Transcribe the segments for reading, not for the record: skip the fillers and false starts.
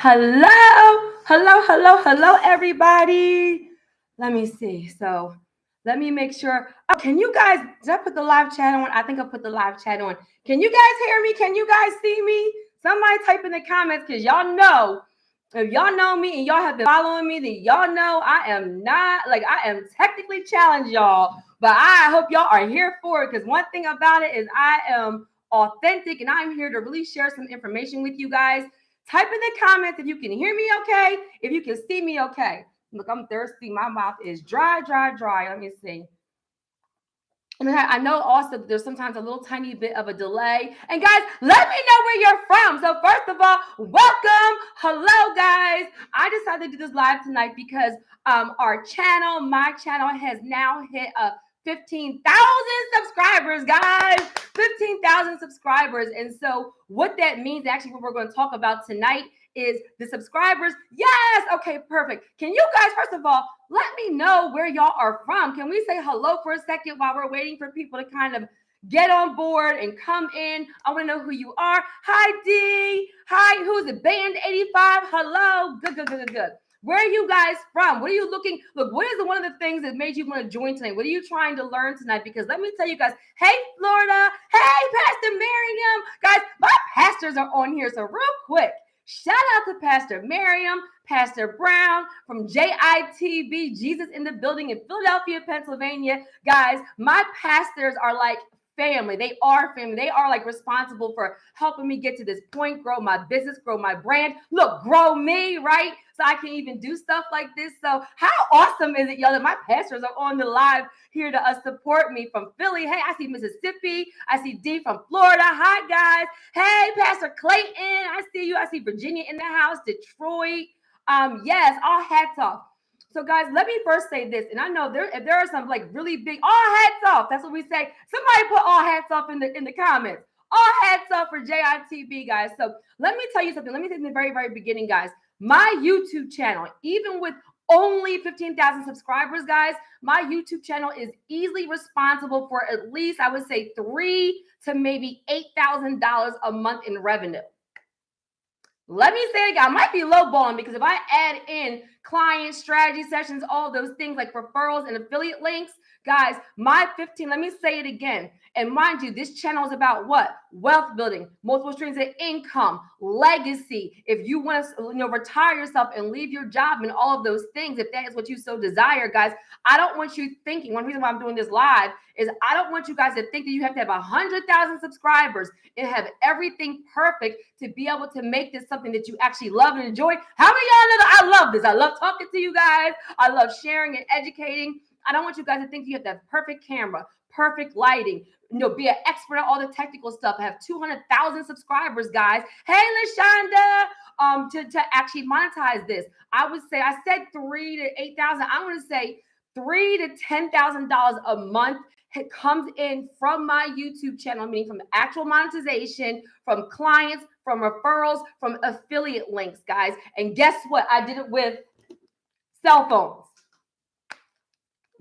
Hello, everybody. Let me see. So let me make sure. Oh, can you guys, did I put the live chat on? I think I put the live chat on. Can you guys hear me? Can you guys see me? Somebody type in the comments because y'all know, if y'all know me and y'all have been following me, then y'all know I am technically challenged, y'all. But I hope y'all are here for it because one thing about it is I am authentic and I'm here to really share some information with you guys. Type in the comments if you can hear me okay, if you can see me okay. Look, I'm thirsty. My mouth is dry. Let me see. And I know also there's sometimes a little tiny bit of a delay. And guys, let me know where you're from. So first of all, welcome. Hello, guys. I decided to do this live tonight because my channel has now hit 15,000 subscribers, guys. 15,000 subscribers. And so what that means, actually, what we're going to talk about tonight is the subscribers. Yes. Okay, perfect. Can you guys, first of all, let me know where y'all are from? Can we say hello for a second while we're waiting for people to kind of get on board and come in? I want to know who you are. Hi, D. Hi, who's it? Band 85. Hello. Good. Where are you guys from? What are you looking? Look, what is one of the things that made you want to join tonight? What are you trying to learn tonight? Because let me tell you guys, hey, Florida. Hey, Pastor Miriam. Guys, my pastors are on here. So real quick, shout out to Pastor Miriam, Pastor Brown from JITB, Jesus in the Building in Philadelphia, Pennsylvania. Guys, my pastors are like family. They are family. They are like responsible for helping me get to this point, grow my business, grow my brand. Look, grow me, right? So I can even do stuff like this. So how awesome is it, y'all, that my pastors are on the live here to support me from Philly. Hey, I see Mississippi. I see D from Florida. Hi, guys. Hey, Pastor Clayton. I see you. I see Virginia in the house. Detroit. Yes, all hats off. So guys, let me first say this, and I know if there are some like really big all hats off. That's what we say. Somebody put all hats off in the comments. All hats off for JITB, guys. So let me tell you something. Let me say in the very, very beginning, guys. My YouTube channel, even with only 15,000 subscribers, guys, my YouTube channel is easily responsible for at least, I would say, $3,000 to maybe $8,000 a month in revenue. Let me say it again. I might be lowballing because if I add in client strategy sessions, all those things like referrals and affiliate links, guys, let me say it again. And mind you, this channel is about what? Wealth building, multiple streams of income, legacy. If you want to retire yourself and leave your job and all of those things, if that is what you so desire, guys, I don't want you thinking, one reason why I'm doing this live is I don't want you guys to think that you have to have 100,000 subscribers and have everything perfect to be able to make this something that you actually love and enjoy. How many of y'all know that I love this? I love talking to you guys. I love sharing and educating. I don't want you guys to think you have to have perfect camera, perfect lighting, be an expert at all the technical stuff. I have 200,000 subscribers, guys. Hey, LaShonda, to actually monetize this. I said $3,000 to $8,000. I want to say $3,000 to $10,000 a month. It comes in from my YouTube channel, meaning from actual monetization, from clients, from referrals, from affiliate links, guys. And guess what? I did it with cell phones.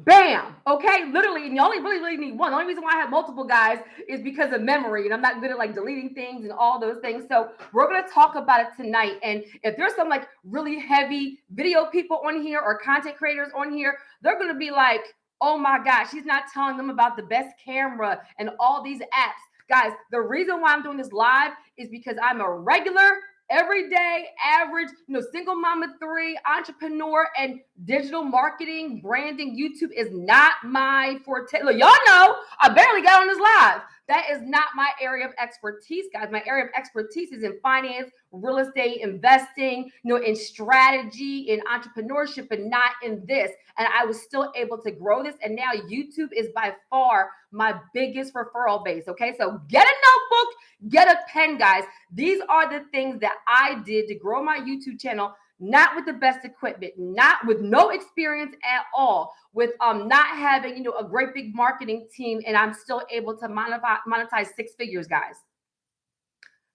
Bam. Okay. Literally, and you only really need one. The only reason why I have multiple, guys, is because of memory. And I'm not good at like deleting things and all those things. So we're going to talk about it tonight. And if there's some like really heavy video people on here or content creators on here, they're going to be like, oh my gosh, she's not telling them about the best camera and all these apps. Guys, the reason why I'm doing this live is because I'm a regular, everyday, average, single mom of 3, entrepreneur, and digital marketing, branding. YouTube is not my forte. Look, y'all know I barely got on this live. That is not my area of expertise, guys. My area of expertise is in finance, real estate, investing, in strategy, in entrepreneurship, but not in this. And I was still able to grow this. And now YouTube is by far my biggest referral base. Okay, so get a notebook, get a pen, guys. These are the things that I did to grow my YouTube channel, not with the best equipment, not with no experience at all, with not having, a great big marketing team, and I'm still able to monetize 6 figures, guys.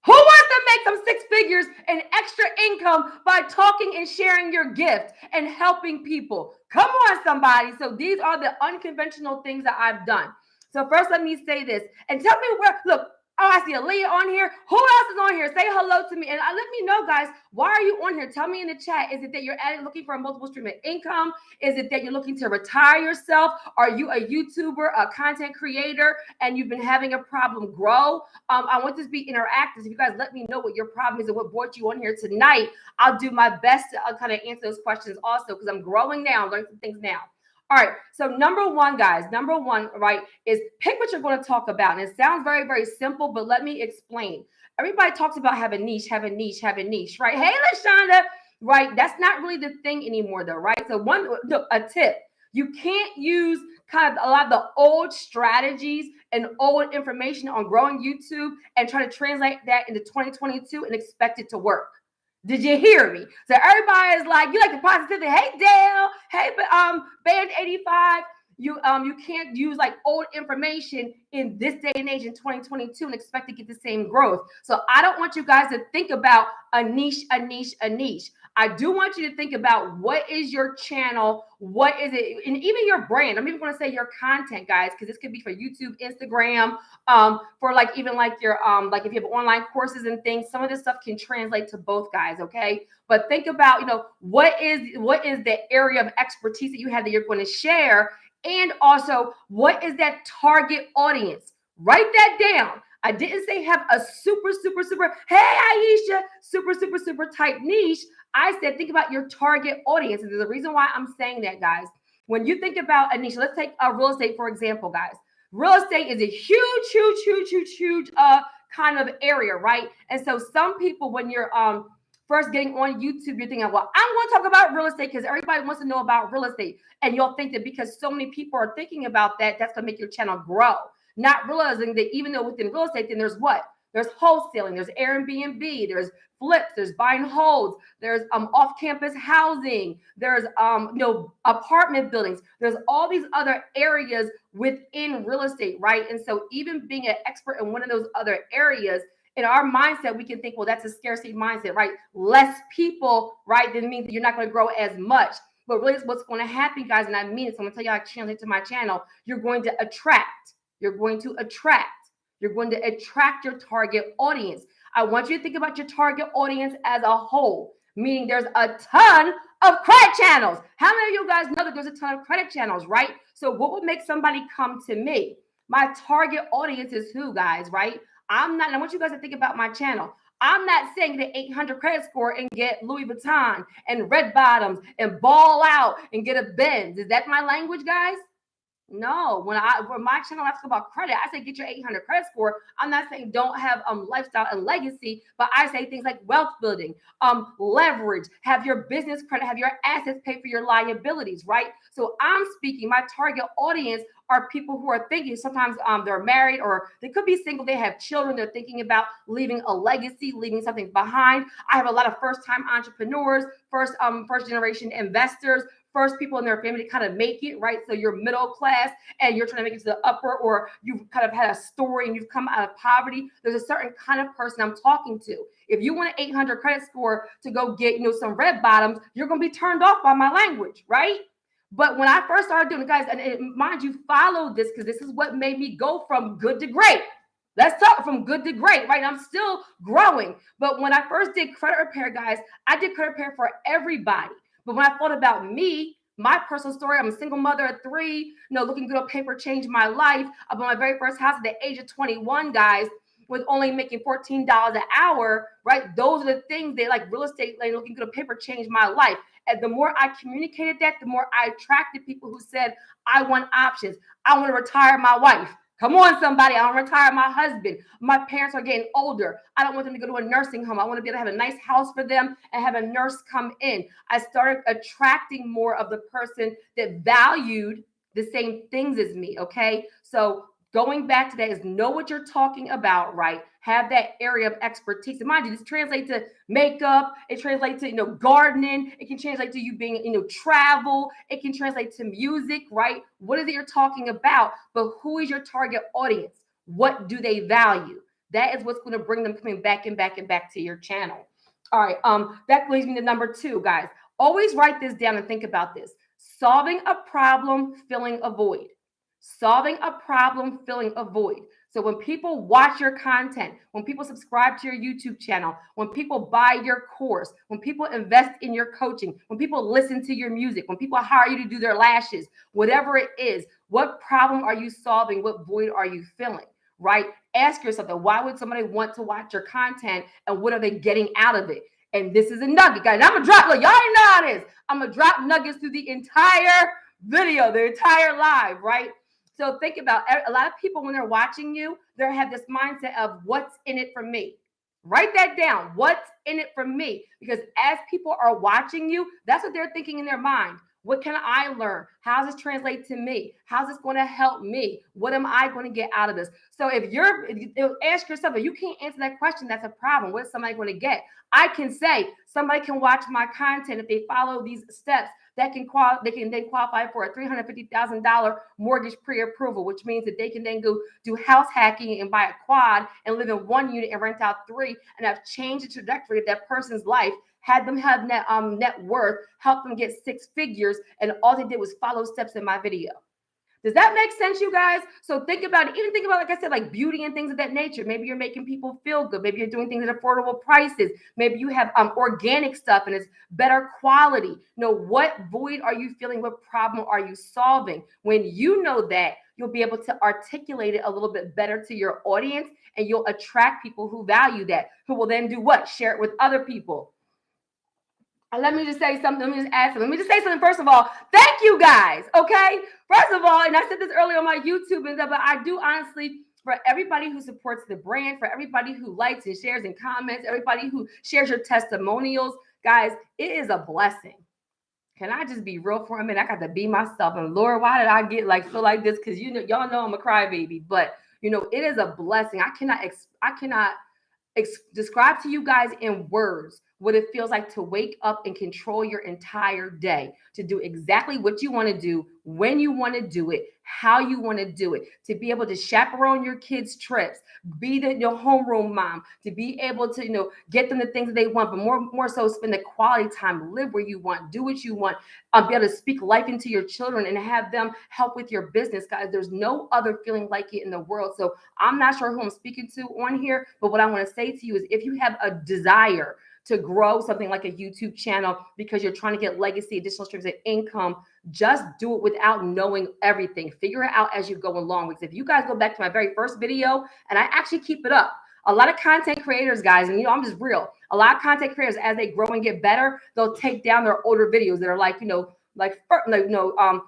Who wants to make some 6 figures in extra income by talking and sharing your gift and helping people? Come on, somebody. So these are the unconventional things that I've done. So first, let me say this and tell me where, look, Oh, I see Aaliyah on here. Who else is on here? Say hello to me. And let me know, guys, why are you on here? Tell me in the chat. Is it that you're looking for a multiple stream of income? Is it that you're looking to retire yourself? Are you a YouTuber, a content creator, and you've been having a problem grow? I want this to be interactive. If you guys let me know what your problem is and what brought you on here tonight, I'll do my best to kind of answer those questions also, because I'm growing now, learning some things now. All right, so number one, guys, right, is pick what you're going to talk about. And it sounds very, very simple, but let me explain. Everybody talks about have a niche, right? Hey, LaShonda, right? That's not really the thing anymore, though, right? So a tip, you can't use kind of a lot of the old strategies and old information on growing YouTube and try to translate that into 2022 and expect it to work. Did you hear me? So everybody is like, you like the positivity. Hey, Dale. Hey, Band 85. You can't use like old information in this day and age in 2022 and expect to get the same growth. So I don't want you guys to think about a niche. I do want you to think about what is your channel, what is it, and even your brand. I'm even going to say your content, guys, because this could be for YouTube, Instagram, for like even like your like if you have online courses and things. Some of this stuff can translate to both, guys. Okay, but think about what is the area of expertise that you have that you're going to share, and also what is that target audience. Write that down. I didn't say have a super, hey, Aisha, super tight niche. I said, think about your target audience. And there's a reason why I'm saying that, guys. When you think about a niche, let's take real estate, for example, guys. Real estate is a huge kind of area, right? And so some people, when you're first getting on YouTube, you're thinking, well, I'm going to talk about real estate because everybody wants to know about real estate. And you'll think that because so many people are thinking about that, that's going to make your channel grow. Not realizing that even though within real estate, then there's what? There's wholesaling, there's Airbnb, there's flips, there's buy and holds, there's off-campus housing, there's apartment buildings, there's all these other areas within real estate, right? And so even being an expert in one of those other areas, in our mindset, we can think, well, that's a scarcity mindset, right? Less people, right, then means that you're not going to grow as much. But really what's going to happen, guys, and I mean it, so I'm going to tell you how to translate to my channel, you're going to attract your target audience. I want you to think about your target audience as a whole, meaning there's a ton of credit channels. How many of you guys know that there's a ton of credit channels, right? So what would make somebody come to me? My target audience is who, guys, right? I want you guys to think about my channel. I'm not saying get 800 credit score and get Louis Vuitton and red bottoms and ball out and get a Benz. Is that my language, guys? No, when my channel asks about credit, I say get your 800 credit score. I'm not saying don't have lifestyle and legacy, but I say things like wealth building, leverage, have your business credit, have your assets pay for your liabilities, right? So I'm speaking, my target audience are people who are thinking, sometimes they're married or they could be single, they have children, they're thinking about leaving a legacy, leaving something behind. I have a lot of first-time entrepreneurs, first generation investors, first people in their family to kind of make it, right? So you're middle class and you're trying to make it to the upper, or you've kind of had a story and you've come out of poverty. There's a certain kind of person I'm talking to. If you want an 800 credit score to go get, some red bottoms, you're going to be turned off by my language, right? But when I first started doing it, guys, and mind you, follow this because this is what made me go from good to great. Let's talk from good to great, right? I'm still growing. But when I first did credit repair, guys, I did credit repair for everybody. But when I thought about me, my personal story, I'm a single mother of 3, looking good on paper changed my life. I bought my very first house at the age of 21, guys, with only making $14 an hour, right? Those are the things that, like real estate, like looking good on paper changed my life. And the more I communicated that, the more I attracted people who said, I want options. I want to retire my wife. Come on, somebody. I want to retire my husband. My parents are getting older. I don't want them to go to a nursing home. I want to be able to have a nice house for them and have a nurse come in. I started attracting more of the person that valued the same things as me, okay? So going back to that is know what you're talking about, right? Have that area of expertise. And mind you, this translates to makeup. It translates to, gardening. It can translate to you being, travel. It can translate to music, right? What is it you're talking about? But who is your target audience? What do they value? That is what's going to bring them coming back and back and back to your channel. All right. That leads me to number 2, guys. Always write this down and think about this. Solving a problem, filling a void. Solving a problem, filling a void. So when people watch your content, when people subscribe to your YouTube channel, when people buy your course, when people invest in your coaching, when people listen to your music, when people hire you to do their lashes, whatever it is, what problem are you solving? What void are you filling? Right? Ask yourself that. Why would somebody want to watch your content, and what are they getting out of it? And this is a nugget, guys. I'm gonna drop, look, y'all already know how it is. I'm gonna drop nuggets through the entire video, the entire live, right? So think about a lot of people when they're watching you, they have this mindset of what's in it for me. Write that down. What's in it for me? Because as people are watching you, that's what they're thinking in their mind. What can I learn? How does this translate to me? How's this going to help me? What am I going to get out of this? So if ask yourself, if you can't answer that question, that's a problem. What is somebody going to get? I can say somebody can watch my content if they follow these steps. They can then qualify for a $350,000 mortgage pre-approval, which means that they can then go do house hacking and buy a quad and live in one unit and rent out three, and have changed the trajectory of that person's life, had them have net worth, help them get six figures, and all they did was follow steps in my video. Does that make sense, you guys? So think about it. Even think about, like I said, like beauty and things of that nature. Maybe you're making people feel good. Maybe you're doing things at affordable prices. Maybe you have organic stuff and it's better quality. What void are you filling? What problem are you solving? When you know that, you'll be able to articulate it a little bit better to your audience, and you'll attract people who value that, who will then do what? Share it with other people. Let me just say something. Let me just add something. Let me just say something. First of all, thank you guys. Okay. First of all, and I said this earlier on my YouTube and stuff, but I do honestly, for everybody who supports the brand, for everybody who likes and shares and comments, everybody who shares your testimonials, guys, it is a blessing. Can I just be real for a minute? I got to be myself. And Lord, why did I get feel like this? Because y'all know I'm a crybaby, but it is a blessing. I cannot describe to you guys in words what it feels like to wake up and control your entire day, to do exactly what you want to do, when you want to do it, how you want to do it, to be able to chaperone your kids' trips, be your homeroom mom, to be able to, get them the things that they want, but more so spend the quality time, live where you want, do what you want, be able to speak life into your children and have them help with your business, guys. There's no other feeling like it in the world. So I'm not sure who I'm speaking to on here, but what I want to say to you is, if you have a desire to grow something like a YouTube channel because you're trying to get legacy, additional streams of income, just do it without knowing everything. Figure it out as you go along. Because if you guys go back to my very first video, and I actually keep it up, a lot of content creators, guys, and I'm just real, a lot of content creators, as they grow and get better, they'll take down their older videos that are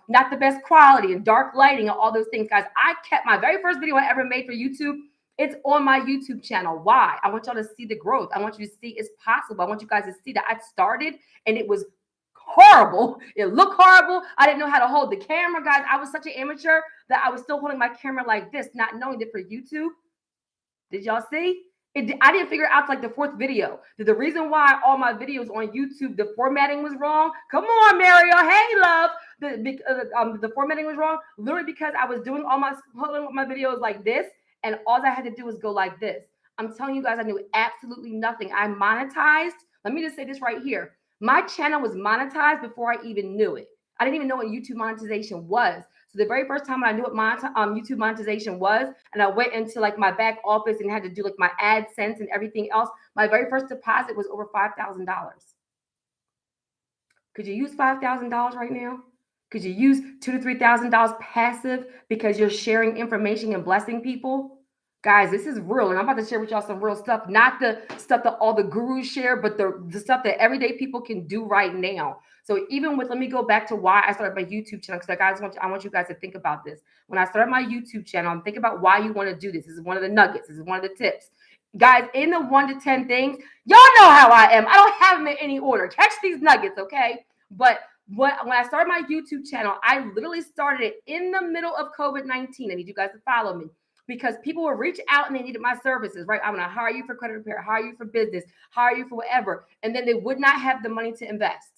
not the best quality and dark lighting and all those things, guys. I kept my very first video I ever made for YouTube. It's on my YouTube channel. Why? I want y'all to see the growth. I want you to see it's possible. I want you guys to see that I started and it was horrible. It looked horrible. I didn't know how to hold the camera, guys. I was such an amateur that I was still holding my camera like this, not knowing that for YouTube. Did y'all see? I didn't figure out like the fourth video. The reason why all my videos on YouTube, the formatting was wrong. Come on, Mario. Hey, love. The formatting was wrong. Literally because I was doing holding my videos like this, and all I had to do was go like this. I'm telling you guys, I knew absolutely nothing. I monetized. Let me just say this right here. My channel was monetized before I even knew it. I didn't even know what YouTube monetization was. So the very first time I knew what YouTube monetization was, and I went into like my back office and had to do like my AdSense and everything else, my very first deposit was over $5,000. Could you use $5,000 right now? Could you use $2,000 to $3,000 passive because you're sharing information and blessing people? Guys, this is real, and I'm about to share with y'all some real stuff, not the stuff that all the gurus share, but the stuff that everyday people can do right now. So even let me go back to why I started my YouTube channel, because I want you guys to think about this. When I started my YouTube channel, I'm thinking about why you want to do this. This is one of the nuggets. This is one of the tips. Guys, in the 1 to 10 things, y'all know how I am. I don't have them in any order. Catch these nuggets, okay? But when I started my YouTube channel, I literally started it in the middle of COVID-19. I need you guys to follow me, because people would reach out and they needed my services, right? I'm going to hire you for credit repair, hire you for business, hire you for whatever. And then they would not have the money to invest.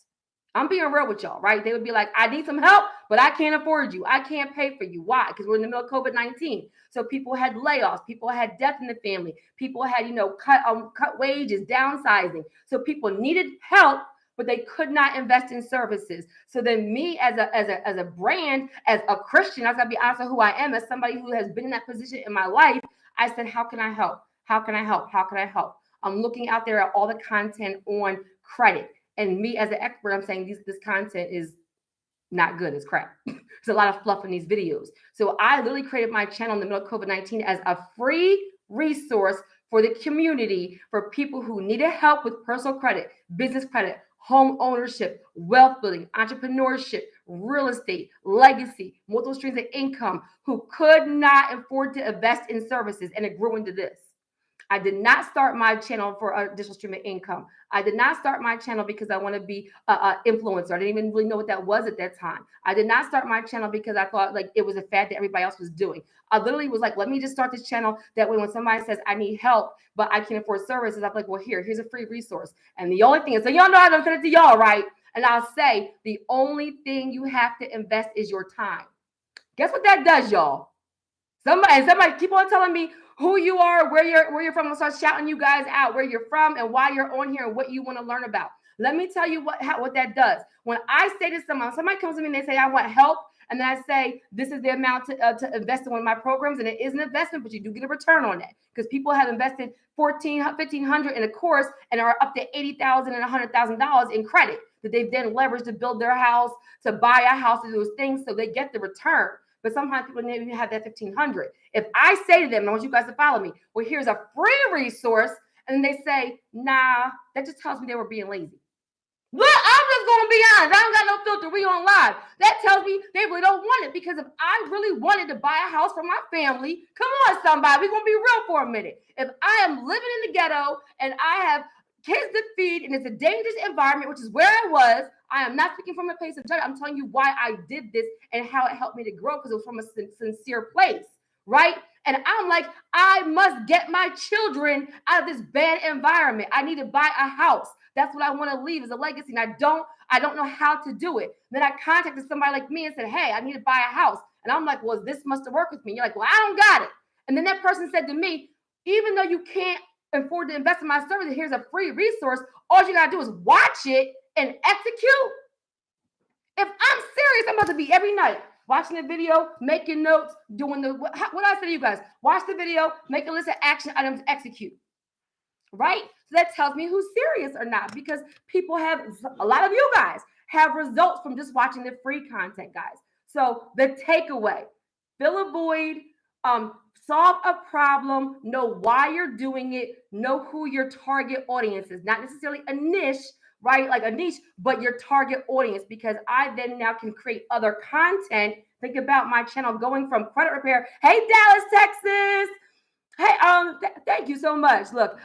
I'm being real with y'all, right? They would be like, I need some help, but I can't afford you. I can't pay for you. Why? Because we're in the middle of COVID-19. So people had layoffs. People had death in the family. People had, cut wages, downsizing. So people needed help, but they could not invest in services. So then me as a brand, as a Christian, I was gonna be honest with who I am, as somebody who has been in that position in my life, I said, how can I help? How can I help? How can I help? I'm looking out there at all the content on credit. And me as an expert, I'm saying this content is not good, it's crap. There's a lot of fluff in these videos. So I literally created my channel in the middle of COVID-19 as a free resource for the community, for people who needed help with personal credit, business credit, home ownership, wealth building, entrepreneurship, real estate, legacy, multiple streams of income, who could not afford to invest in services. And it grew into this. I did not start my channel for a additional stream of income. I did not start my channel because I want to be an influencer. I didn't even really know what that was at that time. I did not start my channel because I thought like it was a fad that everybody else was doing. I literally was like, let me just start this channel. That way when somebody says I need help, but I can't afford services, I'm like, well, here's a free resource. And the only thing is, so y'all know I'm send it to y'all, right? And I'll say the only thing you have to invest is your time. Guess what that does, y'all? Somebody keep on telling me who you are, where you're from. I'll start shouting you guys out where you're from and why you're on here and what you want to learn about. Let me tell you what that does. When I say to somebody comes to me and they say, I want help, and then I say, this is the amount to invest in one of my programs, and it is an investment, but you do get a return on that because people have invested $1,500 in a course and are up to $80,000 and $100,000 in credit that they've then leveraged to build their house, to buy a house, to do those things, so they get the return. But sometimes people don't even have that $1,500. If I say to them, and I want you guys to follow me, well, here's a free resource, and they say, nah, that just tells me they were being lazy. Look, I'm just going to be honest. I don't got no filter. We on live. That tells me they really don't want it, because if I really wanted to buy a house for my family, come on, somebody, we're going to be real for a minute. If I am living in the ghetto and I have kids to feed and it's a dangerous environment, which is where I was, I am not speaking from a place of judgment. I'm telling you why I did this and how it helped me to grow, because it was from a sincere place, right? And I'm like, I must get my children out of this bad environment. I need to buy a house. That's what I want to leave as a legacy. And I don't know how to do it. Then I contacted somebody like me and said, hey, I need to buy a house. And I'm like, well, this must have worked with me. You're like, well, I don't got it. And then that person said to me, even though you can't afford to invest in my service, here's a free resource. All you got to do is watch it and execute. If I'm serious, I'm about to be every night watching the video, making notes, doing what I say to you guys, watch the video, make a list of action items, execute. Right? So that tells me who's serious or not, because people have, a lot of you guys have results from just watching the free content, guys. So the takeaway, fill a void, solve a problem, know why you're doing it, know who your target audience is, not necessarily a niche, right? Like a niche, but your target audience, because I then now can create other content. Think about my channel going from credit repair. Hey, Dallas, Texas. Hey, thank you so much. Look,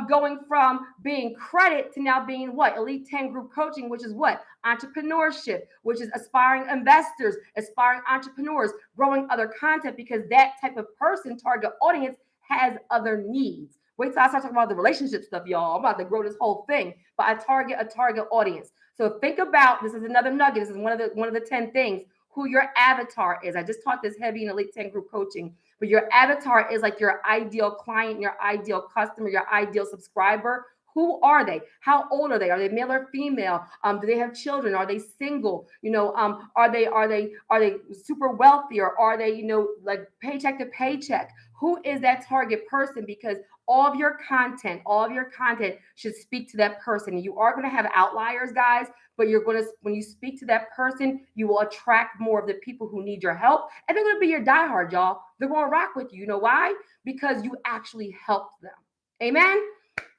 going from being credit to now being what? Elite 10 group coaching, which is what? Entrepreneurship, which is aspiring investors, aspiring entrepreneurs, growing other content, because that type of person, target audience, has other needs. Wait till I start talking about the relationship stuff, y'all. I'm about to grow this whole thing, but I target a target audience. So think about, this is another nugget. This is one of the 10 things, who your avatar is. I just taught this heavy in Elite 10 group coaching, but your avatar is like your ideal client, your ideal customer, your ideal subscriber. Who are they? How old are they? Are they male or female? Do they have children? Are they single? Are they super wealthy, or are they, like paycheck to paycheck? Who is that target person? Because all of your content should speak to that person. You are going to have outliers, guys, but when you speak to that person, you will attract more of the people who need your help, and they're going to be your diehard, y'all. They're going to rock with you. You know why? Because you actually helped them. Amen.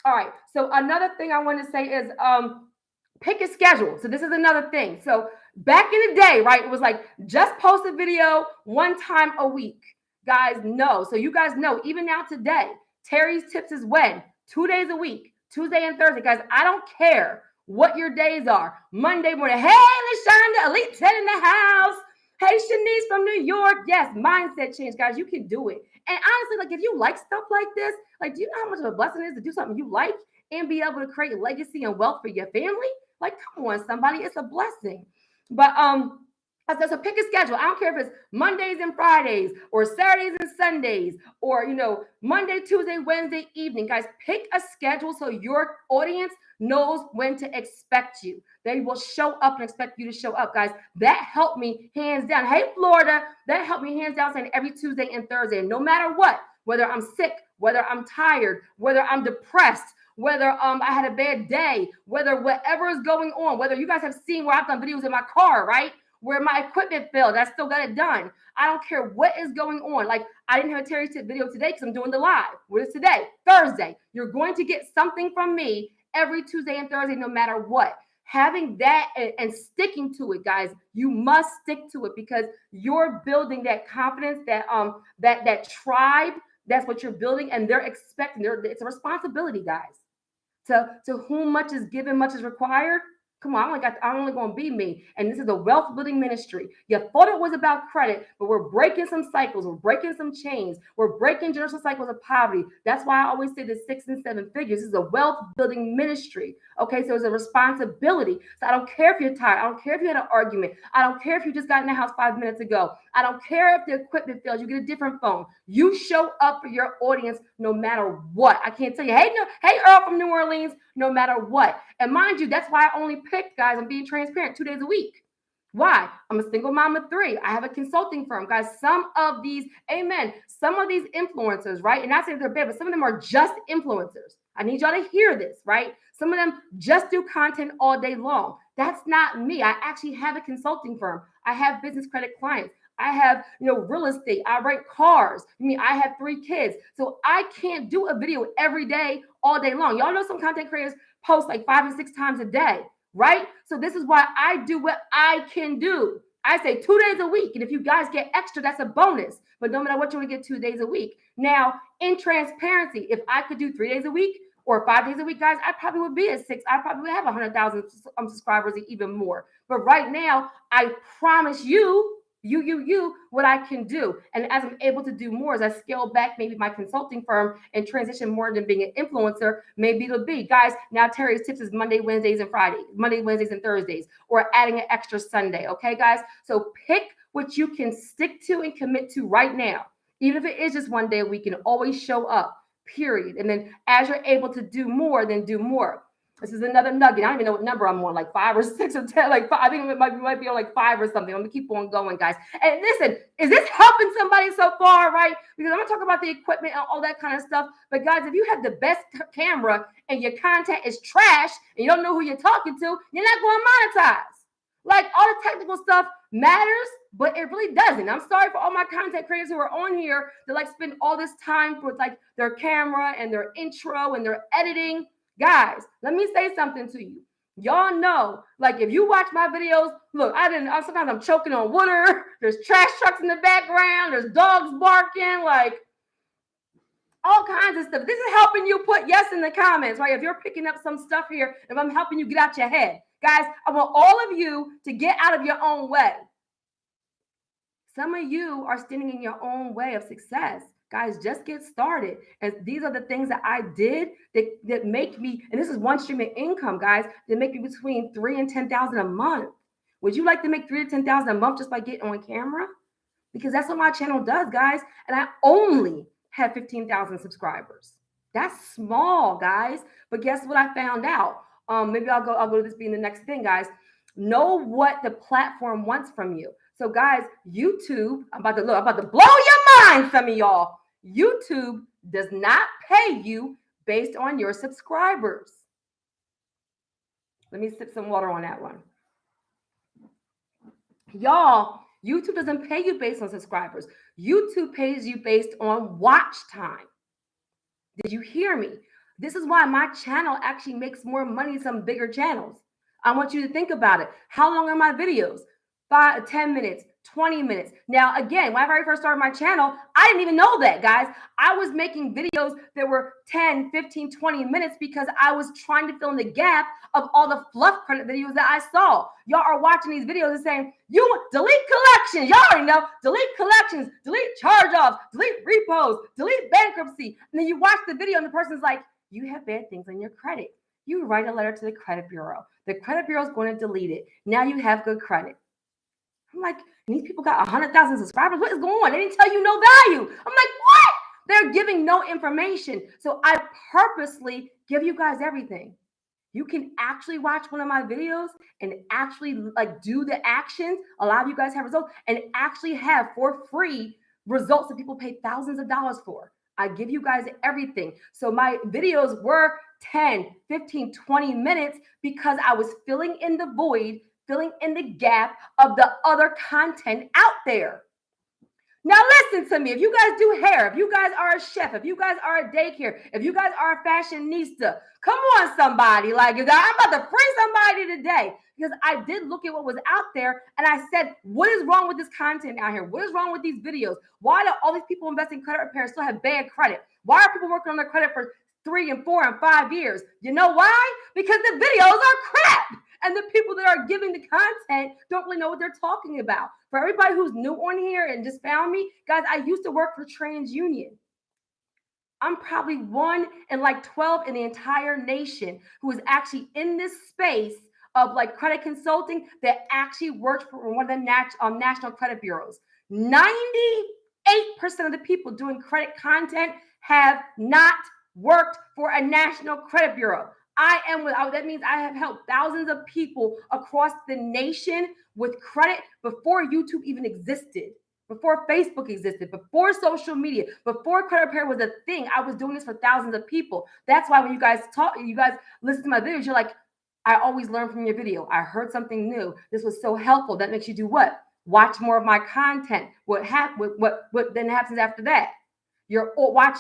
All right. So another thing I want to say is pick a schedule. So this is another thing. So back in the day, right, it was like just post a video one time a week. Guys, no. So you guys know, even now today, Terry's Tips is when? 2 days a week, Tuesday and Thursday. Guys, I don't care what your days are. Monday morning, hey, LaShonda, Elite 10 in the house. Hey, Shanice from New York. Yes, mindset change, guys. You can do it. And honestly, like, if you like stuff like this, like, do you know how much of a blessing it is to do something you like and be able to create legacy and wealth for your family? Like, come on, somebody. It's a blessing. But So pick a schedule. I don't care if it's Mondays and Fridays or Saturdays and Sundays or, Monday, Tuesday, Wednesday evening. Guys, pick a schedule so your audience knows when to expect you. They will show up and expect you to show up, guys. That helped me hands down. Hey, Florida, that helped me hands down saying every Tuesday and Thursday. And no matter what, whether I'm sick, whether I'm tired, whether I'm depressed, whether I had a bad day, whether whatever is going on, whether you guys have seen where I've done videos in my car, right? Where my equipment failed, I still got it done. I don't care what is going on. Like, I didn't have a Terry tip video today because I'm doing the live. What is today? Thursday. You're going to get something from me every Tuesday and Thursday, no matter what. Having that and sticking to it, guys, you must stick to it because you're building that confidence, that tribe. That's what you're building, and they're expecting. It's a responsibility, guys. To whom much is given, much is required. Come on, I'm only going to be me. And this is a wealth building ministry. You thought it was about credit, but we're breaking some cycles. We're breaking some chains. We're breaking generational cycles of poverty. That's why I always say the 6 and 7 figures. This is a wealth building ministry. Okay, so it's a responsibility. So I don't care if you're tired. I don't care if you had an argument. I don't care if you just got in the house 5 minutes ago. I don't care if the equipment fails. You get a different phone. You show up for your audience no matter what. I can't tell you, hey Earl from New Orleans, no matter what. And mind you, that's why I only picked, guys, I'm being transparent, 2 days a week. Why? I'm a single mom of 3. I have a consulting firm. Guys, some of these influencers, right? And not saying they're bad, but some of them are just influencers. I need y'all to hear this, right? Some of them just do content all day long. That's not me. I actually have a consulting firm. I have business credit clients. I have, real estate. I rent cars. I have 3 kids. So I can't do a video every day, all day long. Y'all know some content creators post like 5 and 6 times a day, right? So this is why I do what I can do. I say 2 days a week. And if you guys get extra, that's a bonus. But no matter what, you want to get 2 days a week. Now, in transparency, if I could do 3 days a week or 5 days a week, guys, I probably would be at 6. I probably would have 100,000 subscribers or even more. But right now, I promise you, what I can do. And as I'm able to do more, as I scale back maybe my consulting firm and transition more into being an influencer, maybe it'll be, guys, now Terry's tips is Monday, Wednesdays, and Thursdays, or adding an extra Sunday. Okay, guys? So pick what you can stick to and commit to right now. Even if it is just 1 day a week, you can always show up, period. And then as you're able to do more, then do more. This is another nugget. I don't even know what number I'm on, like 5 or 6 or 10, like 5. I think it might be on like 5 or something. I'm gonna keep on going, guys. And listen, is this helping somebody so far, right? Because I'm gonna talk about the equipment and all that kind of stuff. But guys, if you have the best camera and your content is trash and you don't know who you're talking to, you're not going to monetize. Like, all the technical stuff matters, but it really doesn't. I'm sorry for all my content creators who are on here that like spend all this time with like their camera and their intro and their editing. Guys, let me say something to you. Y'all know, like, if you watch my videos, look, sometimes I'm choking on water. There's trash trucks in the background. There's dogs barking, like all kinds of stuff. This is helping you put yes in the comments, right? If you're picking up some stuff here, if I'm helping you get out your head. Guys, I want all of you to get out of your own way. Some of you are standing in your own way of success. Guys, just get started. And these are the things that I did that make me, and this is one stream of income, guys, that make me between $3,000 and $10,000 a month. Would you like to make $3,000 to $10,000 a month just by getting on camera? Because that's what my channel does, guys. And I only have 15,000 subscribers. That's small, guys. But guess what I found out? Maybe I'll go to this being the next thing, guys. Know what the platform wants from you. So, guys, YouTube, I'm about to blow your mind, some of y'all. YouTube does not pay you based on your subscribers. Let me sip some water on that one. Y'all, YouTube doesn't pay you based on subscribers. YouTube pays you based on watch time. Did you hear me? This is why my channel actually makes more money than some bigger channels. I want you to think about it. How long are my videos? 5, 10 minutes, 20 minutes. Now, again, when I very first started my channel, I didn't even know that, guys. I was making videos that were 10, 15, 20 minutes because I was trying to fill in the gap of all the fluff credit videos that I saw. Y'all are watching these videos and saying, you delete collections. Y'all already know. Delete collections, delete charge-offs, delete repos, delete bankruptcy. And then you watch the video and the person's like, you have bad things on your credit. You write a letter to the credit bureau. The credit bureau is going to delete it. Now you have good credit. I'm like, these people got 100,000 subscribers. What is going on? They didn't tell you no value. I'm like, what? They're giving no information. So I purposely give you guys everything. You can actually watch one of my videos and actually like do the actions. A lot of you guys have results and actually have for free results that people pay thousands of dollars for. I give you guys everything. So my videos were 10, 15, 20 minutes because I was filling in the void, filling in the gap of the other content out there. Now listen to me. If you guys do hair, if you guys are a chef, if you guys are a daycare, if you guys are a fashionista, come on, somebody. Like, I'm about to free somebody today because I did look at what was out there and I said, what is wrong with this content out here? What is wrong with these videos? Why do all these people investing in credit repair still have bad credit? Why are people working on their credit for 3 and 4 and 5 years? You know why? Because the videos are crap. And the people that are giving the content don't really know what they're talking about. For everybody who's new on here and just found me, guys, I used to work for TransUnion. I'm probably 1 in like 12 in the entire nation who is actually in this space of like credit consulting that actually worked for one of the national credit bureaus. 98% of the people doing credit content have not worked for a national credit bureau. That means I have helped thousands of people across the nation with credit before YouTube even existed, before Facebook existed, before social media, before credit repair was a thing. I was doing this for thousands of people. That's why when you guys listen to my videos, you're like, I always learn from your video. I heard something new. This was so helpful. That makes you do what? Watch more of my content. What then happens after that? Your watch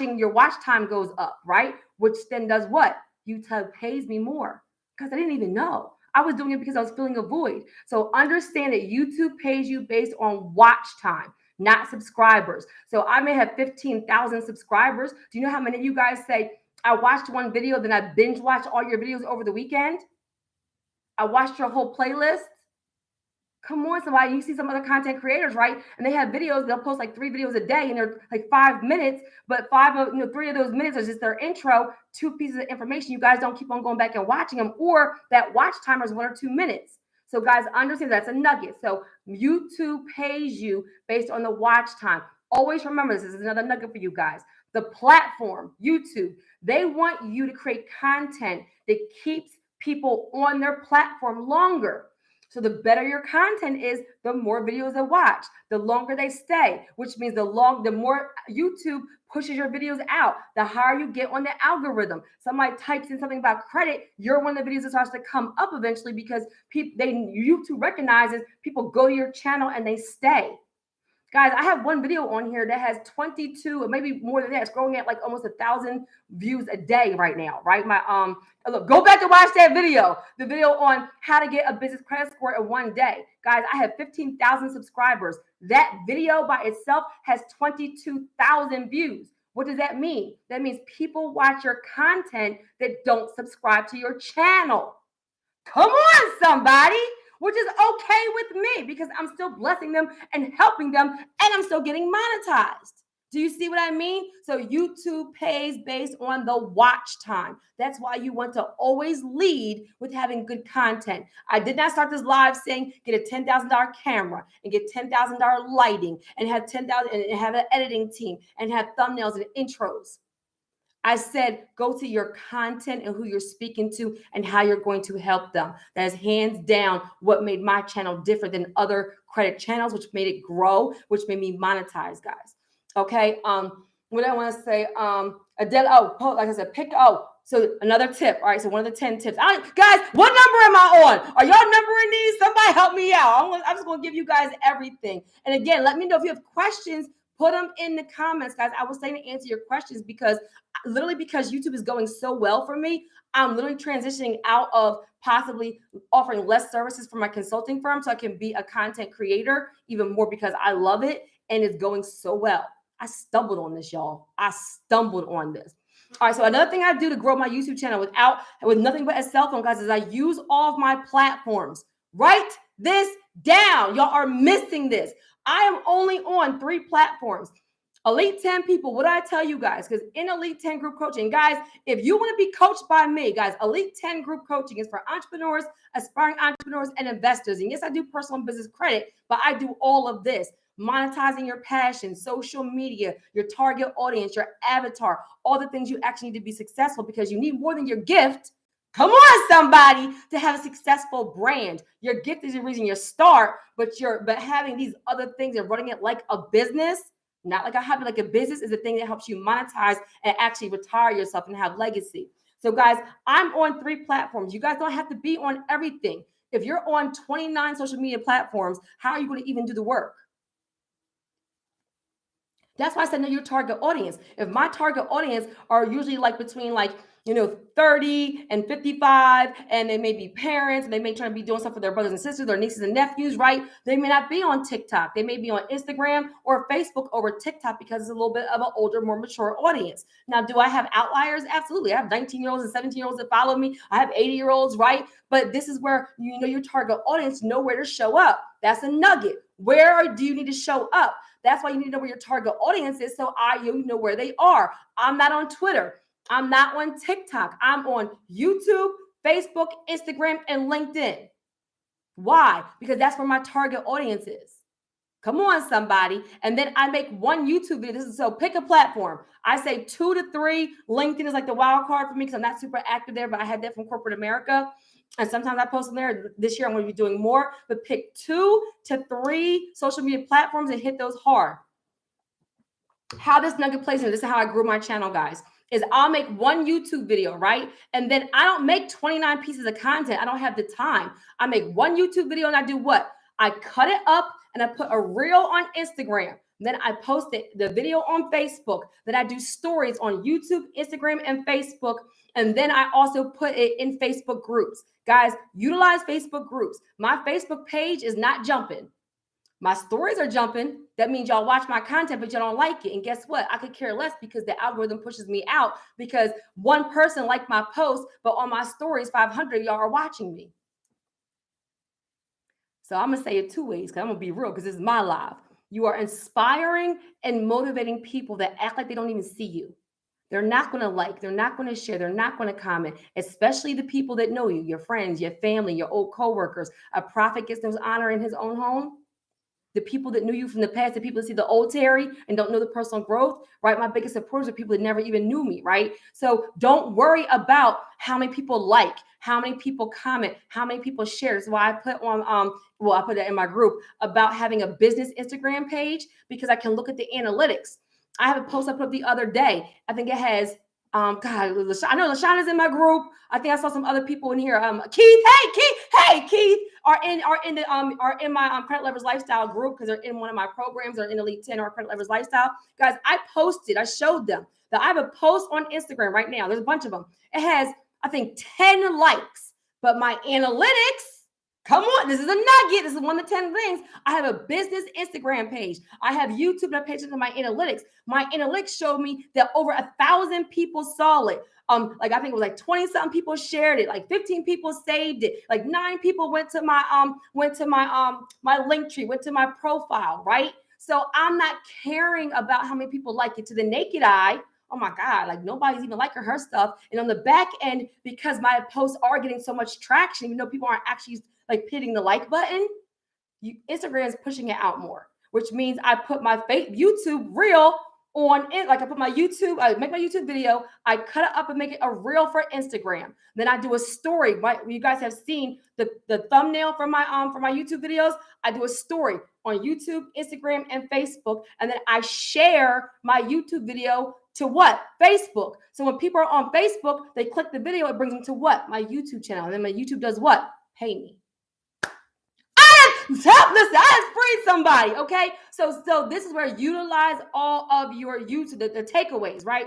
time goes up, right? Which then does what? YouTube pays me more because I didn't even know. I was doing it because I was filling a void. So understand that YouTube pays you based on watch time, not subscribers. So I may have 15,000 subscribers. Do you know how many of you guys say, I watched one video, then I binge watched all your videos over the weekend? I watched your whole playlist. Come on, somebody. You see some other content creators, right? And they have videos. They'll post like 3 videos a day, and they're like 5 minutes. But 3 of those minutes are just their intro, 2 pieces of information. You guys don't keep on going back and watching them, or that watch timer is 1 or 2 minutes. So, guys, understand that's a nugget. So, YouTube pays you based on the watch time. Always remember this is another nugget for you guys. The platform, YouTube, they want you to create content that keeps people on their platform longer. So the better your content is, the more videos they watch, the longer they stay, which means the more YouTube pushes your videos out, the higher you get on the algorithm. Somebody types in something about credit, you're one of the videos that starts to come up eventually because YouTube recognizes people go to your channel and they stay. Guys, I have one video on here that has 22 or maybe more than that. It's growing at like almost 1,000 views a day right now, right? Look, go back and watch that video. The video on how to get a business credit score in 1 day. Guys, I have 15,000 subscribers. That video by itself has 22,000 views. What does that mean? That means people watch your content that don't subscribe to your channel. Come on, somebody. Which is okay with me because I'm still blessing them and helping them, and I'm still getting monetized. Do you see what I mean? So YouTube pays based on the watch time. That's why you want to always lead with having good content. I did not start this live saying get a $10,000 camera and get $10,000 lighting and have and have an editing team and have thumbnails and intros. I said, go to your content and who you're speaking to and how you're going to help them. That is hands down what made my channel different than other credit channels, which made it grow, which made me monetize, guys. Okay. What I want to say, Adele, like I said, so another tip. All right. So one of the 10 tips. Guys, what number am I on? Are y'all numbering these? Somebody help me out. I'm just going to give you guys everything. And again, let me know if you have questions. Put them in the comments, guys. I was saying to answer your questions because YouTube is going so well for me. I'm literally transitioning out of possibly offering less services for my consulting firm so I can be a content creator even more because I love it and it's going so well. I stumbled on this, y'all. I stumbled on this. All right, so another thing I do to grow my YouTube channel with nothing but a cell phone, guys, is I use all of my platforms. Write this down. Y'all are missing this. I am only on 3 platforms. Elite 10 people, what do I tell you guys? Because in Elite 10 group coaching, guys, if you want to be coached by me, guys, Elite 10 group coaching is for entrepreneurs, aspiring entrepreneurs, and investors. And yes, I do personal and business credit, but I do all of this. Monetizing your passion, social media, your target audience, your avatar, all the things you actually need to be successful, because you need more than your gift. Come on, somebody, to have a successful brand. Your gift is the reason you start, but having these other things and running it like a business, not like a hobby, like a business, is the thing that helps you monetize and actually retire yourself and have legacy. So guys, I'm on 3 platforms. You guys don't have to be on everything. If you're on 29 social media platforms, how are you going to even do the work? That's why I said know your target audience. If my target audience are usually like between 30 and 55, and they may be parents, and they may try to be doing stuff for their brothers and sisters, their nieces and nephews, right? They may not be on TikTok. They may be on Instagram or Facebook over TikTok because it's a little bit of an older, more mature audience. Now, do I have outliers? Absolutely. I have 19-year-olds and 17-year-olds that follow me. I have 80-year-olds, right? But this is where you know your target audience, know where to show up. That's a nugget. Where do you need to show up? That's why you need to know where your target audience is, so you know where they are. I'm not on Twitter. I'm not on TikTok. I'm on YouTube, Facebook, Instagram, and LinkedIn. Why? Because that's where my target audience is. Come on, somebody. And then I make one YouTube video. So pick a platform. I say 2 to 3. LinkedIn is like the wild card for me because I'm not super active there, but I had that from corporate America. And sometimes I post them there. This year I'm going to be doing more, but pick 2 to 3 social media platforms and hit those hard. How this nugget plays in, this is how I grew my channel, guys, is I'll make one YouTube video, right? And then I don't make 29 pieces of content. I don't have the time. I make one YouTube video and I do what? I cut it up and I put a reel on Instagram. Then I post the video on Facebook. Then I do stories on YouTube, Instagram, and Facebook. And then I also put it in Facebook groups. Guys, utilize Facebook groups. My Facebook page is not jumping. My stories are jumping. That means y'all watch my content, but y'all don't like it. And guess what? I could care less because the algorithm pushes me out because one person liked my post, but on my stories, 500 y'all are watching me. So I'm going to say it 2 ways because I'm going to be real because this is my live. You are inspiring and motivating people that act like they don't even see you. They're not going to like, they're not going to share, they're not going to comment, especially the people that know you, your friends, your family, your old coworkers. A prophet gets no honor in his own home. The people that knew you from the past, the people that see the old Terry and don't know the personal growth, right? My biggest supporters are people that never even knew me, right? So don't worry about how many people like, how many people comment, how many people share. That's why I put on, I put that in my group about having a business Instagram page, because I can look at the analytics. I have a post I put up the other day. I think it has, I know LaShawna's in my group. I think I saw some other people in here. Keith, Keith are in my Credit Leverage Lifestyle group because they're in one of my programs. They're in Elite 10 or Credit Leverage Lifestyle. Guys, I showed them that I have a post on Instagram right now. There's a bunch of them. It has, I think, 10 likes, but my analytics, come on, this is a nugget. This is one of the 10 things. I have a business Instagram page. I have YouTube and I page into my analytics. My analytics showed me that over 1,000 people saw it. I think it was 20-something people shared it. 15 people saved it. 9 people went to my my link tree, went to my profile, right? So I'm not caring about how many people like it. To the naked eye, oh my God, nobody's even liking her stuff. And on the back end, because my posts are getting so much traction, even though people aren't actually hitting the like button, Instagram is pushing it out more, which means I put my YouTube reel on it. I put my YouTube, I make my YouTube video, I cut it up and make it a reel for Instagram. Then I do a story. You guys have seen the thumbnail for my YouTube videos. I do a story on YouTube, Instagram, and Facebook, and then I share my YouTube video to what? Facebook. So when people are on Facebook, they click the video, it brings them to what? My YouTube channel. And then my YouTube does what? Pay me. Listen, I just freed somebody, okay? So this is where utilize all of your YouTube, the takeaways, right?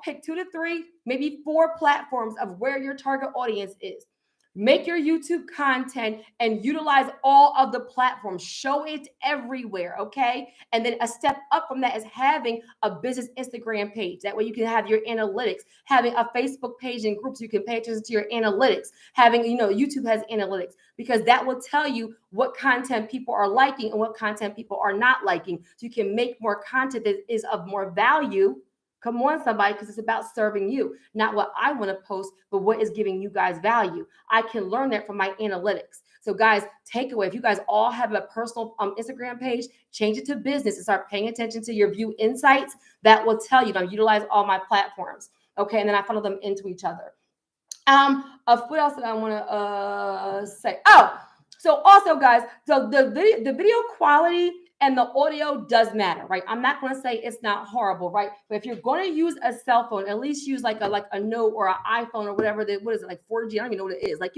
Pick 2 to 3, maybe 4 platforms of where your target audience is. Make your YouTube content and utilize all of the platforms. Show it everywhere, okay? And then a step up from that is having a business Instagram page. That way you can have your analytics, having a Facebook page and groups. You can pay attention to your analytics, having, YouTube has analytics, because that will tell you what content people are liking and what content people are not liking. So you can make more content that is of more value. Come on, somebody, because it's about serving you, not what I want to post, but what is giving you guys value. I can learn that from my analytics. So, guys, takeaway: if you guys all have a personal Instagram page, change it to business and start paying attention to your view insights. That will tell you to utilize all my platforms. Okay, and then I funnel them into each other. What else did I want to say? Oh, so also, guys, so the video quality and the audio does matter, right? I'm not going to say it's not horrible, right? But if you're going to use a cell phone, at least use like a Note or an iPhone or whatever. What is it, like 4G? I don't even know what it is. Like,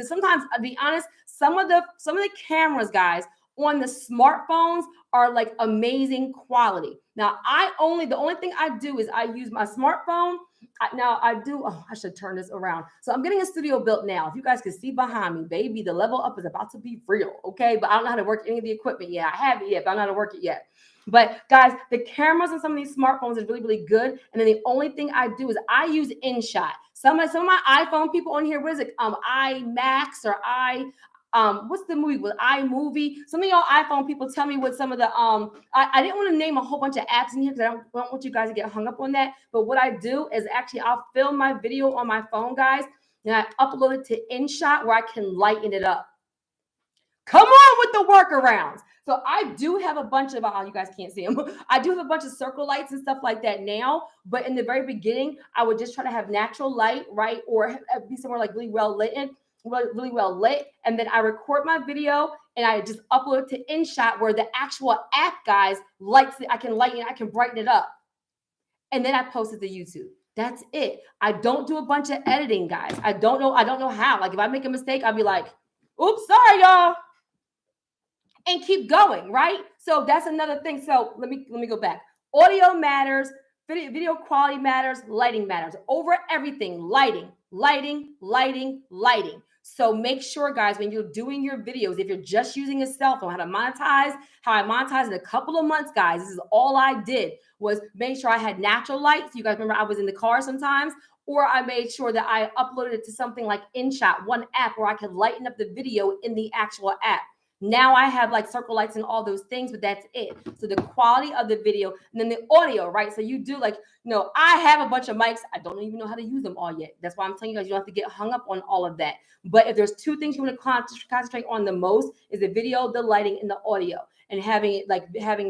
sometimes, I'll be honest, some of the cameras, guys, on the smartphones are like amazing quality. Now, the only thing I do is I use my smartphone. I should turn this around. So I'm getting a studio built now. If you guys can see behind me, baby, the level up is about to be real, okay? But I don't know how to work any of the equipment yet. I have it yet, but I don't know how to work it yet. But guys, the cameras on some of these smartphones is really, really good. And then the only thing I do is I use InShot. Some of my iPhone people on here, what is it? iMax or what's the movie with iMovie? Some of y'all iPhone people tell me what some of the I didn't want to name a whole bunch of apps in here because I don't want you guys to get hung up on that. But what I do is actually I'll film my video on my phone, guys, and I upload it to InShot where I can lighten it up. Come on with the workarounds. So I do have a bunch of, you guys can't see them. I do have a bunch of circle lights and stuff like that now. But in the very beginning, I would just try to have natural light, right? Or be somewhere like really well lit. And then I record my video and I just upload it to InShot where the actual app, guys, lights it. I can lighten it, I can brighten it up. And then I post it to YouTube. That's it. I don't do a bunch of editing, guys. I don't know how. Like if I make a mistake, I'll be like, oops, sorry, y'all. And keep going, right? So that's another thing. So let me go back. Audio matters, video quality matters, lighting matters. Over everything, lighting. So make sure, guys, when you're doing your videos, if you're just using a cell phone, how I monetized in a couple of months, guys, this is all I did was make sure I had natural lights. You guys remember I was in the car sometimes, or I made sure that I uploaded it to something like InShot, one app where I could lighten up the video in the actual app. Now I have like circle lights and all those things, but that's it. So the quality of the video and then the audio, right? So you do I have a bunch of mics. I don't even know how to use them all yet. That's why I'm telling you guys, you don't have to get hung up on all of that. But if there's two things you want to concentrate on the most is the video, the lighting, and the audio. And having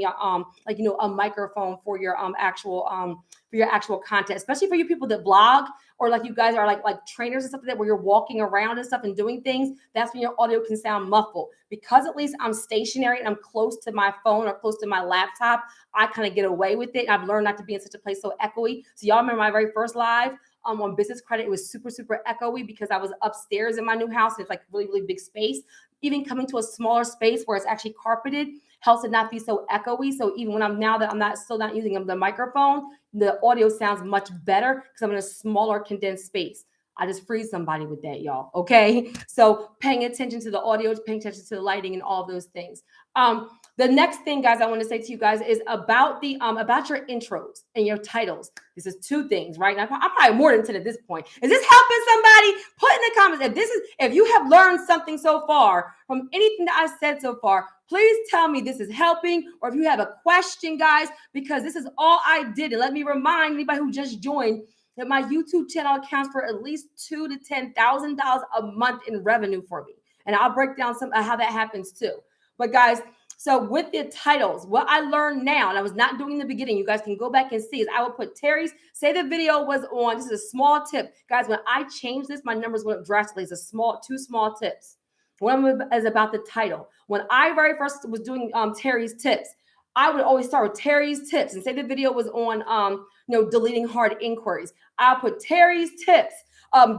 your a microphone for your actual content, especially for you people that blog or like you guys are like trainers and stuff like that, where you're walking around and stuff and doing things. That's when your audio can sound muffled. Because at least I'm stationary and I'm close to my phone or close to my laptop, I kind of get away with it. I've learned not to be in such a place so echoey. So y'all remember my very first live on business credit, it was super, super echoey because I was upstairs in my new house and it's like really, really big space. Even coming to a smaller space where it's actually carpeted helps it not be so echoey. So even when I'm still not using the microphone, the audio sounds much better because I'm in a smaller condensed space. I just freeze somebody with that, y'all. Okay. So paying attention to the audio, paying attention to the lighting and all those things. The next thing, guys, I want to say to you guys is about your intros and your titles. This is two things, right? Now, I'm probably more than 10 at this point. Is this helping somebody? Put in the comments if you have learned something so far from anything that I've said so far. Please tell me this is helping, or if you have a question, guys, because this is all I did. And let me remind anybody who just joined that my YouTube channel accounts for at least $2,000 to $10,000 a month in revenue for me. And I'll break down how that happens too. But guys, so with the titles, what I learned now, and I was not doing in the beginning, you guys can go back and see, is I will put Terry's, say the video was on, this is a small tip. Guys, when I changed this, my numbers went up drastically. It's two small tips. One of them is about the title. When I very first was doing Terry's tips, I would always start with Terry's tips and say the video was on, deleting hard inquiries. I'll put Terry's tips, how to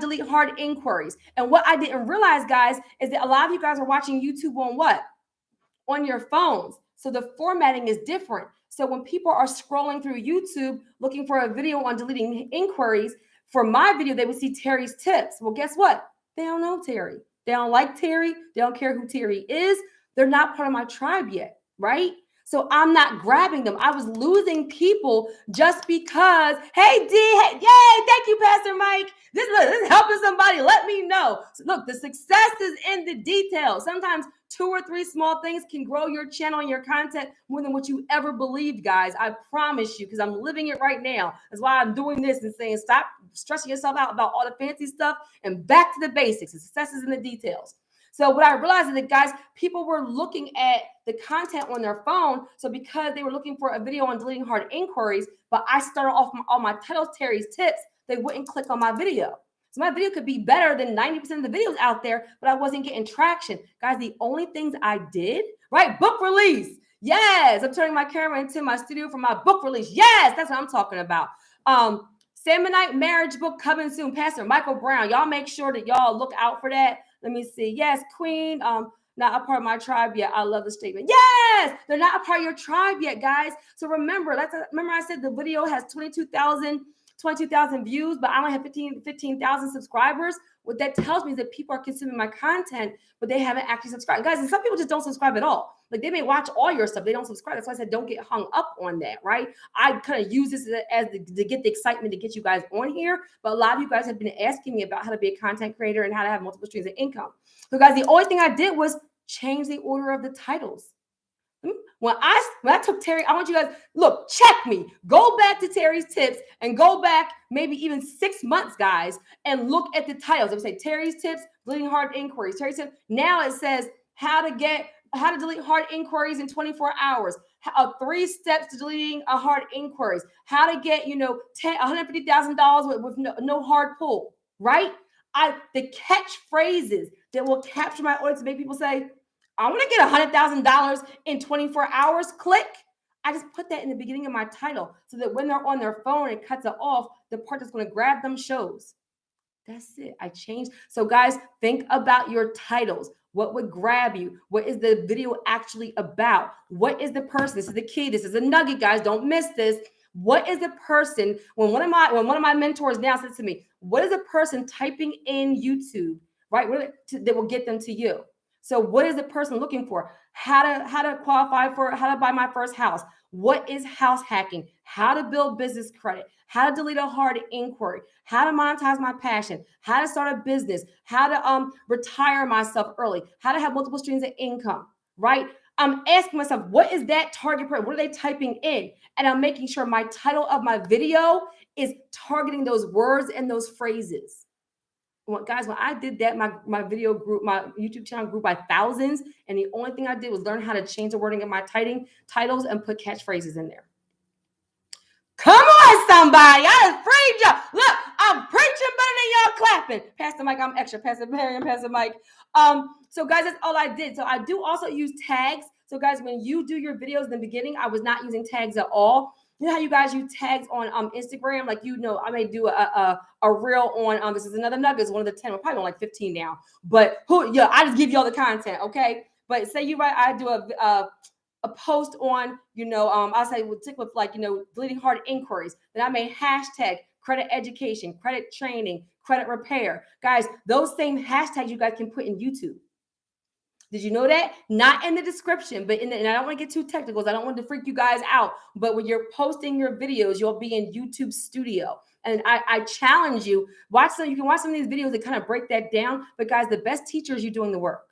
delete hard inquiries. And what I didn't realize, guys, is that a lot of you guys are watching YouTube on what? On your phones. So the formatting is different. So when people are scrolling through YouTube looking for a video on deleting inquiries, for my video, they would see Terry's tips. Well, guess what? They don't know Terry. They don't like Terry. They don't care who Terry is. They're not part of my tribe yet, right? So I'm not grabbing them. I was losing people just because, hey, D, hey, yay, thank you, Pastor Mike. This is helping somebody. Let me know. So look, the success is in the details. Sometimes 2 or 3 small things can grow your channel and your content more than what you ever believed, guys. I promise you, because I'm living it right now. That's why I'm doing this and saying, stop stressing yourself out about all the fancy stuff and back to the basics. The success is in the details. So what I realized is that, guys, people were looking at the content on their phone. So because they were looking for a video on deleting hard inquiries, but I started off all my titles, Terry's tips, they wouldn't click on my video. So my video could be better than 90% of the videos out there, but I wasn't getting traction. Guys, the only things I did, right? Book release. Yes, I'm turning my camera into my studio for my book release. Yes, that's what I'm talking about. Samonite marriage book coming soon. Pastor Michael Brown. Y'all make sure that y'all look out for that. Let me see. Yes, Queen. Not a part of my tribe yet. I love the statement. Yes, they're not a part of your tribe yet, guys. So remember, remember I said the video has 22,000 views, but I only have 15,000 subscribers. What that tells me is that people are consuming my content, but they haven't actually subscribed. Guys, and some people just don't subscribe at all. Like they may watch all your stuff, they don't subscribe. That's why I said don't get hung up on that, right? I kind of use this to get the excitement to get you guys on here. But a lot of you guys have been asking me about how to be a content creator and how to have multiple streams of income. So guys, the only thing I did was change the order of the titles. When I took Terry, I want you guys, look, check me. Go back to Terry's tips and go back maybe even 6 months, guys, and look at the titles. It would say Terry's tips, deleting hard inquiries. Terry's tips. Now it says how to delete hard inquiries in 24 hours. 3 steps to deleting a hard inquiries. How to get, $150,000 with no hard pull, right? The catchphrases that will capture my audience to make people say, I want to get $100,000 in 24 hours. Click. I just put that in the beginning of my title so that when they're on their phone, it cuts it off. The part that's going to grab them shows. That's it. I changed. So guys, think about your titles. What would grab you? What is the video actually about? What is the person? This is the key. This is a nugget, guys. Don't miss this. What is the person? When one of my mentors now says to me, what is a person typing in YouTube, right? That will get them to you? So what is the person looking for? How to qualify for, how to buy my first house? What is house hacking? How to build business credit? How to delete a hard inquiry? How to monetize my passion? How to start a business? How to retire myself early? How to have multiple streams of income, right? I'm asking myself, what is that target person? What are they typing in? And I'm making sure my title of my video is targeting those words and those phrases. Guys, when I did that, my video group, my YouTube channel grew by thousands. And the only thing I did was learn how to change the wording of my titles and put catchphrases in there. Come on, somebody. I just freed y'all. Look, I'm preaching better than y'all clapping. Pastor Mike, I'm extra. Pastor Mary and Pastor Mike. So guys, that's all I did. So I do also use tags. So guys, when you do your videos in the beginning, I was not using tags at all. You know how you guys use tags on Instagram? Like, I may do a reel on, this is another nugget, it's one of the 10, we're probably on like 15 now. But I just give you all the content, okay? But say I do a post on, I'll say we'll tick with deleting hard inquiries. Then I may hashtag credit education, credit training, credit repair. Guys, those same hashtags you guys can put in YouTube. Did you know that? Not in the description, but and I don't want to get too technical. I don't want to freak you guys out. But when you're posting your videos, you'll be in YouTube Studio. And I challenge you, you can watch some of these videos that kind of break that down. But guys, the best teacher is you doing the work.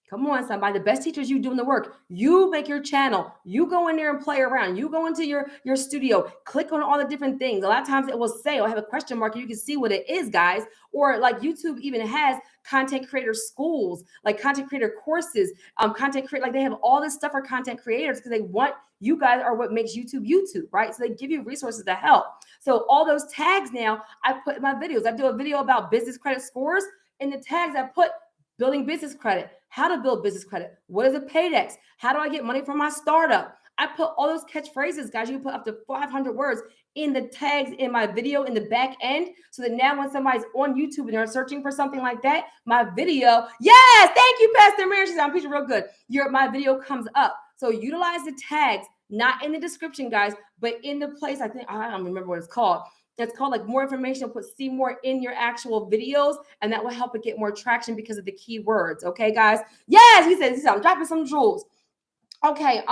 Come on, somebody. The best teacher is you doing the work. You make your channel. You go in there and play around. You go into your studio. Click on all the different things. A lot of times it will say, or have a question mark. And you can see what it is, guys. Or like YouTube even has content creator schools, like content creator courses, like they have all this stuff for content creators because they want, you guys are what makes YouTube, right? So they give you resources to help. So all those tags now I put in my videos. I do a video about business credit scores. In the tags I put building business credit, how to build business credit, what is a paydex, how do I get money from my startup? I put all those catchphrases, guys. You can put up to 500 words in the tags in my video in the back end, so that now when somebody's on YouTube and they're searching for something like that, my video, yes, thank you, Pastor Mary. She's on preaching real good. My video comes up. So utilize the tags, not in the description, guys, but in the place, I don't remember what it's called. It's called like more information, put see more in your actual videos, and that will help it get more traction because of the keywords. Okay, guys. Yes, he says I'm dropping some jewels. Okay,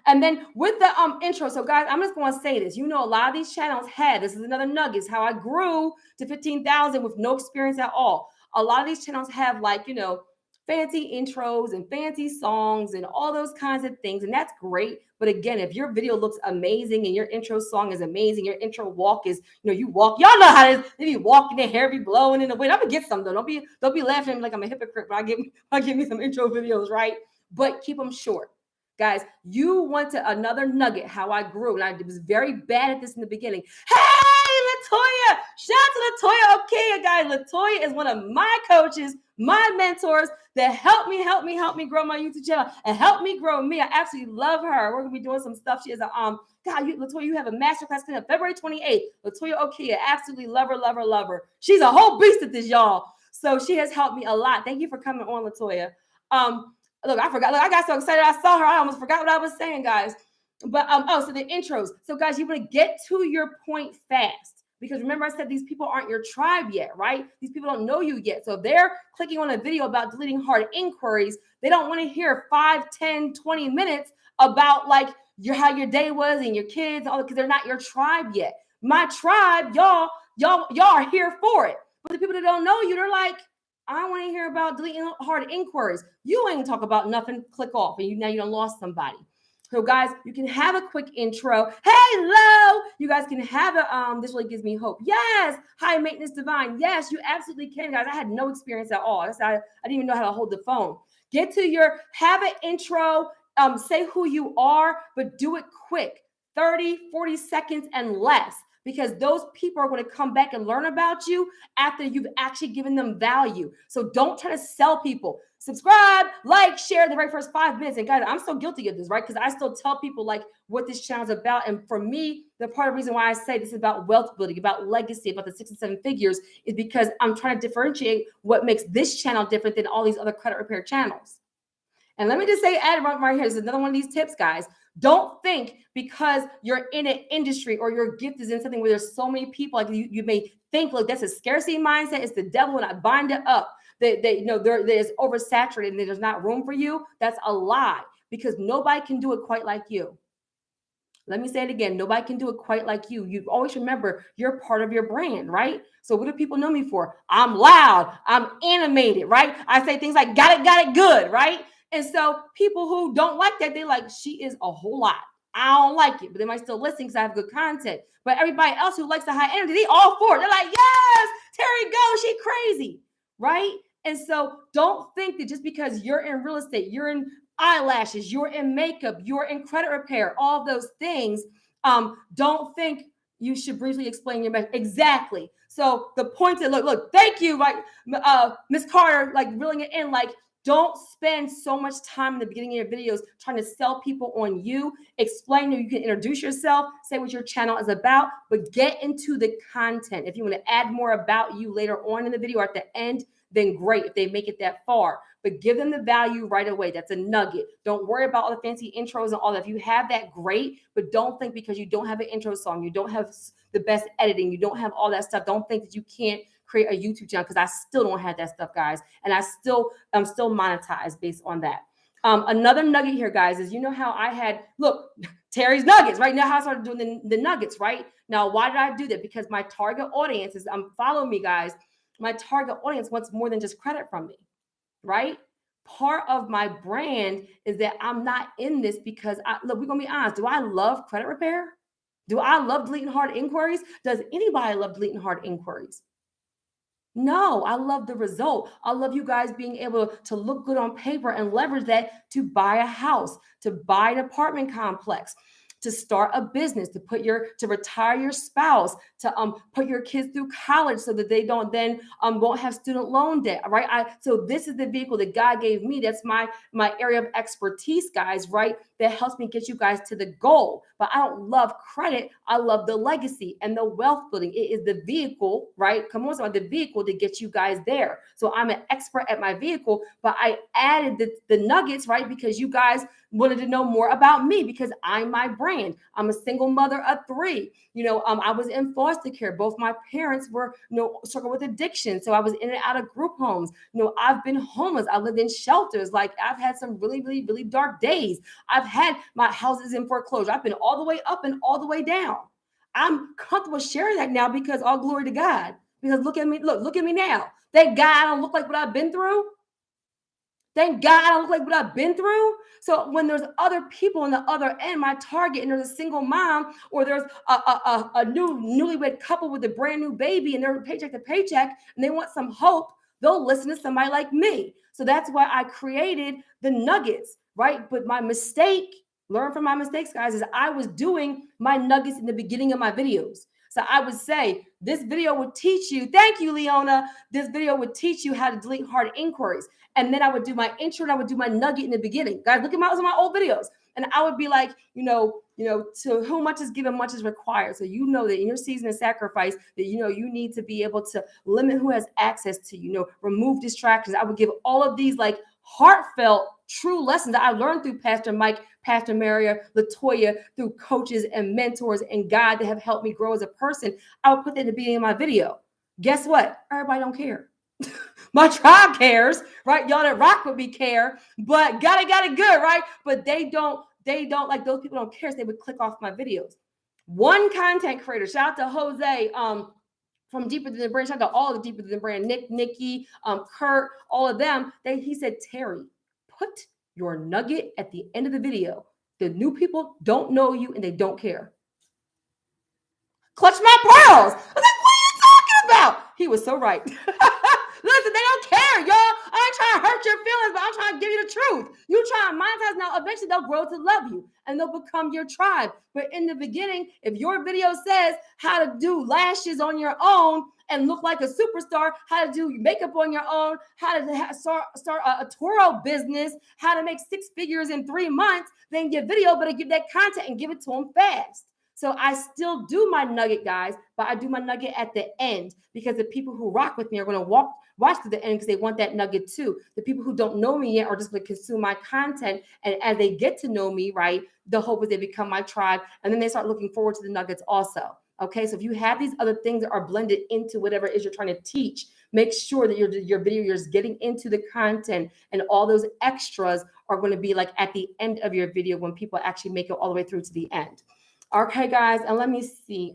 and then with the intro, so guys, I'm just going to say this. You know, a lot of these channels had, this is another nugget, is how I grew to 15,000 with no experience at all. A lot of these channels have, like, you know, fancy intros and fancy songs and all those kinds of things, and that's great. But again, if your video looks amazing and your intro song is amazing, your intro walk is, you know, you walk, y'all know how it is. They be walking, their hair be blowing in the wind. I'm gonna get some though. Don't be laughing like I'm a hypocrite, but I give me some intro videos, right? But keep them short. Guys, you want to another nugget, how I grew, and I was very bad at this in the beginning. Hey, Latoya! Shout out to Latoya. Okay, guys, Latoya is one of my coaches, my mentors that helped me grow my YouTube channel and help me grow me. I absolutely love her. We're gonna be doing some stuff. She is a Latoya, you have a masterclass coming up February 28th. Latoya Okia, absolutely love her. She's a whole beast at this, y'all. So she has helped me a lot. Thank you for coming on, Latoya. Look, I forgot. Look, I got so excited. I saw her. I almost forgot what I was saying, guys. But so the intros. So guys, you want to get to your point fast, because remember I said these people aren't your tribe yet, right? These people don't know you yet. So if they're clicking on a video about deleting hard inquiries, they don't want to hear 5, 10, 20 minutes about like how your day was and your kids, all, because they're not your tribe yet. My tribe, y'all are here for it. But the people that don't know you, they're like, I want to hear about deleting hard inquiries. You ain't talk about nothing. Click off, and now you done lost somebody. So guys, you can have a quick intro. Hello, you guys can have a this really gives me hope. Yes, high maintenance divine. Yes, you absolutely can, guys. I had no experience at all. I didn't even know how to hold the phone. Have an intro. Say who you are, but do it quick, 30, 40 seconds and less. Because those people are going to come back and learn about you after you've actually given them value. So don't try to sell people. Subscribe, like, share the very first 5 minutes. And guys, I'm so guilty of this, right? Because I still tell people like what this channel is about. And for me, the part of the reason why I say this is about wealth building, about legacy, about the 6 and 7 figures is because I'm trying to differentiate what makes this channel different than all these other credit repair channels. And let me just say, add right here, this is another one of these tips, guys. Don't think because you're in an industry or your gift is in something where there's so many people, like you may think, look, that's a scarcity mindset. It's the devil, and I bind it up. There's oversaturated and there's not room for you. That's a lie, because nobody can do it quite like you. Let me say it again. Nobody can do it quite like you. You always remember you're part of your brand, right? So what do people know me for? I'm loud. I'm animated, right? I say things like, got it good, right? And so people who don't like that, they like, she is a whole lot. I don't like it, but they might still listen because I have good content. But everybody else who likes the high energy, they all for it. They're like, yes, Terry, go, she crazy, right? And so don't think that just because you're in real estate, you're in eyelashes, you're in makeup, you're in credit repair, all of those things, don't think you should briefly explain your message. Exactly. So the point is, look, thank you, like Miss Carter, like reeling it in, like, don't spend so much time in the beginning of your videos trying to sell people on you. Explain, you can introduce yourself, say what your channel is about, but get into the content. If you want to add more about you later on in the video or at the end, then great, if they make it that far. But give them the value right away. That's a nugget. Don't worry about all the fancy intros and all that. If you have that, great, but don't think because you don't have an intro song, you don't have the best editing, you don't have all that stuff, don't think that you can't create a YouTube channel, because I still don't have that stuff, guys. And I'm still monetized based on that. Another nugget here, guys, is, you know how I had, look, Terry's Nuggets, right? Now how I started doing the nuggets, right? Now, why did I do that? Because my target audience is, follow me, guys. My target audience wants more than just credit from me, right? Part of my brand is that I'm not in this because, look, we're going to be honest. Do I love credit repair? Do I love deleting hard inquiries? Does anybody love deleting hard inquiries? No, I love the result. I love you guys being able to look good on paper and leverage that to buy a house, to buy an apartment complex, to start a business, to retire your spouse, to put your kids through college so that they don't then won't have student loan debt, right? So this is the vehicle that God gave me. That's my area of expertise, guys, right? That helps me get you guys to the goal. But I don't love credit. I love the legacy and the wealth building. It is the vehicle, right? Come on, somebody, the vehicle to get you guys there. So I'm an expert at my vehicle, but I added the nuggets, right? Because you guys wanted to know more about me, because I'm my brand. I'm a single mother of 3. I was in foster foster care. Both my parents were, struggled with addiction. So I was in and out of group homes. I've been homeless. I lived in shelters. Like I've had some really, really, really dark days. I've had my houses in foreclosure. I've been all the way up and all the way down. I'm comfortable sharing that now because all glory to God. Because look at me now. Thank God I don't look like what I've been through. Thank God I don't look like what I've been through. So when there's other people on the other end, my target, and there's a single mom, or there's a newlywed couple with a brand new baby, and they're paycheck to paycheck, and they want some hope, they'll listen to somebody like me. So that's why I created the nuggets, right? But my mistake, learn from my mistakes, guys, is I was doing my nuggets in the beginning of my videos. So I would say, this video would teach you, thank you, Leona. This video would teach you how to delete hard inquiries. And then I would do my intro and I would do my nugget in the beginning. Guys, look at my old videos. And I would be like, to whom much is given, much is required. So you know that in your season of sacrifice, that you need to be able to limit who has access to you, remove distractions. I would give all of these like heartfelt, true lessons that I learned through Pastor Mike, Pastor Maria, Latoya, through coaches and mentors and God that have helped me grow as a person. I would put that in the beginning of my video. Guess what? Everybody don't care. My tribe cares, right? Y'all that rock with me care, but got it good, right? But they don't like, those people don't care, so they would click off my videos. One content creator, shout out to Jose, from Deeper Than the Brand, shout out to all the Deeper Than the Brand, Nick, Nikki, Kurt, all of them. He said, Terry, put your nugget at the end of the video. The new people don't know you and they don't care. Clutch my pearls. I was like, what are you talking about? He was so right. Listen, they don't care, y'all. I ain't trying to hurt your feelings, but I'm trying to give you the truth. You try to monetize now, eventually they'll grow to love you and they'll become your tribe. But in the beginning, if your video says how to do lashes on your own and look like a superstar, how to do makeup on your own, how to start a Toro business, how to make 6 figures in 3 months, then your video better give that content and give it to them fast. So I still do my nugget, guys, but I do my nugget at the end because the people who rock with me are going to watch to the end because they want that nugget too. The people who don't know me yet are just going to consume my content. And as they get to know me, right, the hope is they become my tribe. And then they start looking forward to the nuggets also. Okay, so if you have these other things that are blended into whatever it is you're trying to teach, make sure that your video, you're getting into the content, and all those extras are going to be like at the end of your video when people actually make it all the way through to the end. Okay, guys, and let me see.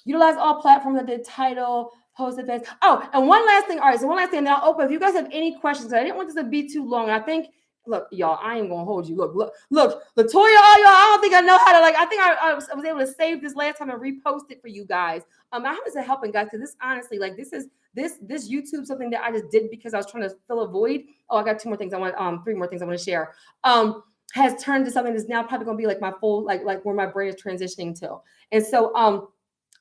Utilize all platforms that the title, post it. Oh, and one last thing. All right, so one last thing, and I'll open. If you guys have any questions, I didn't want this to be too long. I think, look, y'all, I ain't gonna hold you. Look, Latoya, all y'all. I don't think I know how to I think I was able to save this last time and repost it for you guys. I hope it's helping, guys, because this honestly, like, this YouTube something that I just did because I was trying to fill a void. Oh, I got 3 more things I want to share. Has turned to something that's now probably going to be like my full, like where my brain is transitioning to. And so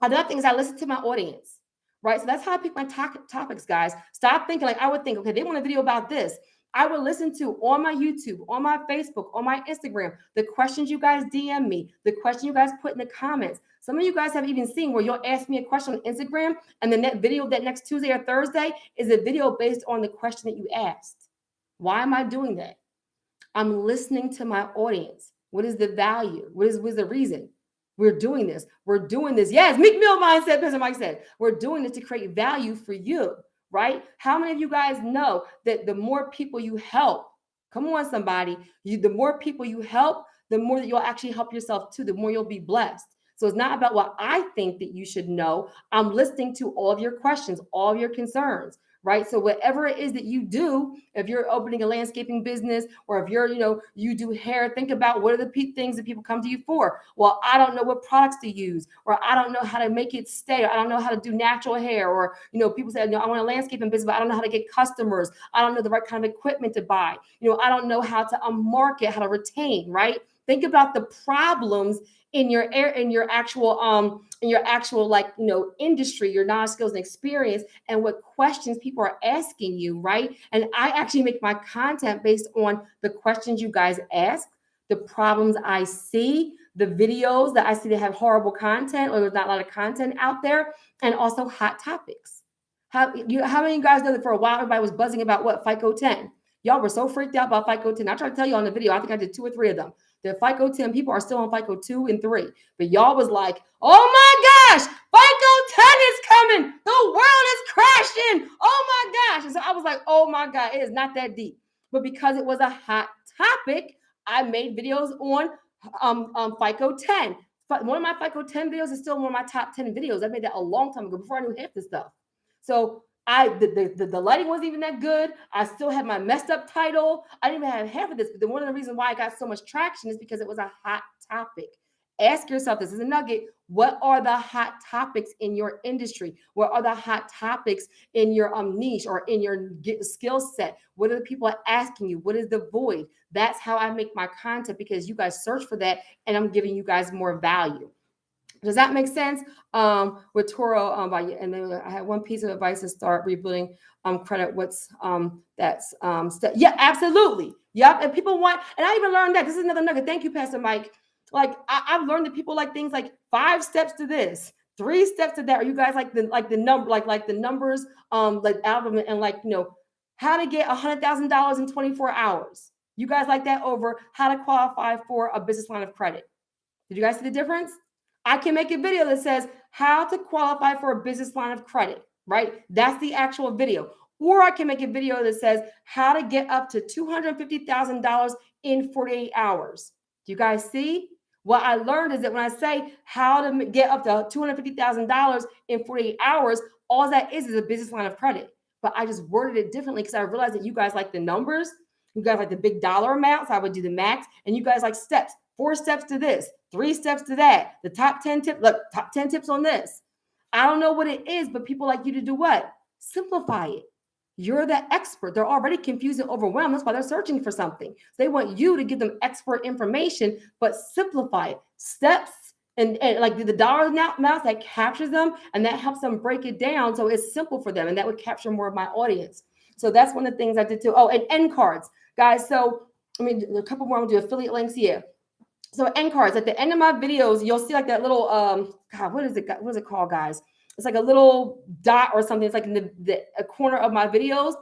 another thing is I listen to my audience, right? So that's how I pick my topics, guys. Stop thinking like I would think, okay, they want a video about this. I would listen to on my YouTube, on my Facebook, on my Instagram, the questions you guys DM me, the question you guys put in the comments. Some of you guys have even seen where you'll ask me a question on Instagram, and then that video that next Tuesday or Thursday is a video based on the question that you asked. Why am I doing that? I'm listening to my audience. What is the value? What is the reason? We're doing this. Yes, Meek Mill mindset, Pastor Mike said. We're doing this to create value for you, right? How many of you guys know that the more people you help, come on, somebody, the more people you help, the more that you'll actually help yourself too, the more you'll be blessed. So it's not about what I think that you should know. I'm listening to all of your questions, all of your concerns. Right. So whatever it is that you do, if you're opening a landscaping business, or if you're, you do hair, think about what are the things that people come to you for. Well, I don't know what products to use, or I don't know how to make it stay. Or I don't know how to do natural hair, or, people say, no, I want a landscaping business, but I don't know how to get customers. I don't know the right kind of equipment to buy. I don't know how to market, how to retain, right? Think about the problems in your actual industry, your knowledge, skills, and experience, and what questions people are asking you, right? And I actually make my content based on the questions you guys ask, the problems I see, the videos that I see that have horrible content, or there's not a lot of content out there, and also hot topics. How many of you guys know that for a while everybody was buzzing about what? FICO 10. Y'all were so freaked out about FICO 10. I tried to tell you on the video, I think I did 2 or 3 of them. The FICO 10 people are still on FICO 2 and 3. But y'all was like, oh my gosh, FICO 10 is coming. The world is crashing. Oh my gosh. And so I was like, oh my God, it is not that deep. But because it was a hot topic, I made videos on FICO 10. One of my FICO 10 videos is still one of my top 10 videos. I made that a long time ago before I knew half this stuff. So the lighting wasn't even that good. I still had my messed up title. I didn't even have half of this. But one of the reasons why I got so much traction is because it was a hot topic. Ask yourself, this is a nugget. What are the hot topics in your industry? What are the hot topics in your niche or in your skill set? What are the people asking you? What is the void? That's how I make my content, because you guys search for that and I'm giving you guys more value. Does that make sense? With Toro, and then I had one piece of advice to start rebuilding credit. What's yeah, absolutely. Yep. And people want, and I even learned that. This is another nugget. Thank you, Pastor Mike. Like I've learned that people like things like 5 steps to this, 3 steps to that. Are you guys like the number, like the numbers, like album and like, you know, how to get $100,000 in 24 hours. You guys like that over how to qualify for a business line of credit. Did you guys see the difference? I can make a video that says how to qualify for a business line of credit, right? That's the actual video. Or I can make a video that says how to get up to $250,000 in 48 hours. Do you guys see? What I learned is that when I say how to get up to $250,000 in 48 hours, all that is a business line of credit. But I just worded it differently because I realized that you guys like the numbers. You guys like the big dollar amounts. I would do the max. And you guys like steps. 4 steps to this, 3 steps to that. The top 10 tips, look, top 10 tips on this. I don't know what it is, but people like you to do what? Simplify it. You're the expert. They're already confused and overwhelmed. That's why they're searching for something. They want you to give them expert information, but simplify it. Steps and like the dollar amounts that captures them, and that helps them break it down so it's simple for them, and that would capture more of my audience. So that's one of the things I did too. Oh, and end cards, guys. So I mean, a couple more. I'm gonna do affiliate links here. So end cards, at the end of my videos, you'll see like that little, God, what is it called, guys? It's like a little dot or something. It's like in the corner of my videos.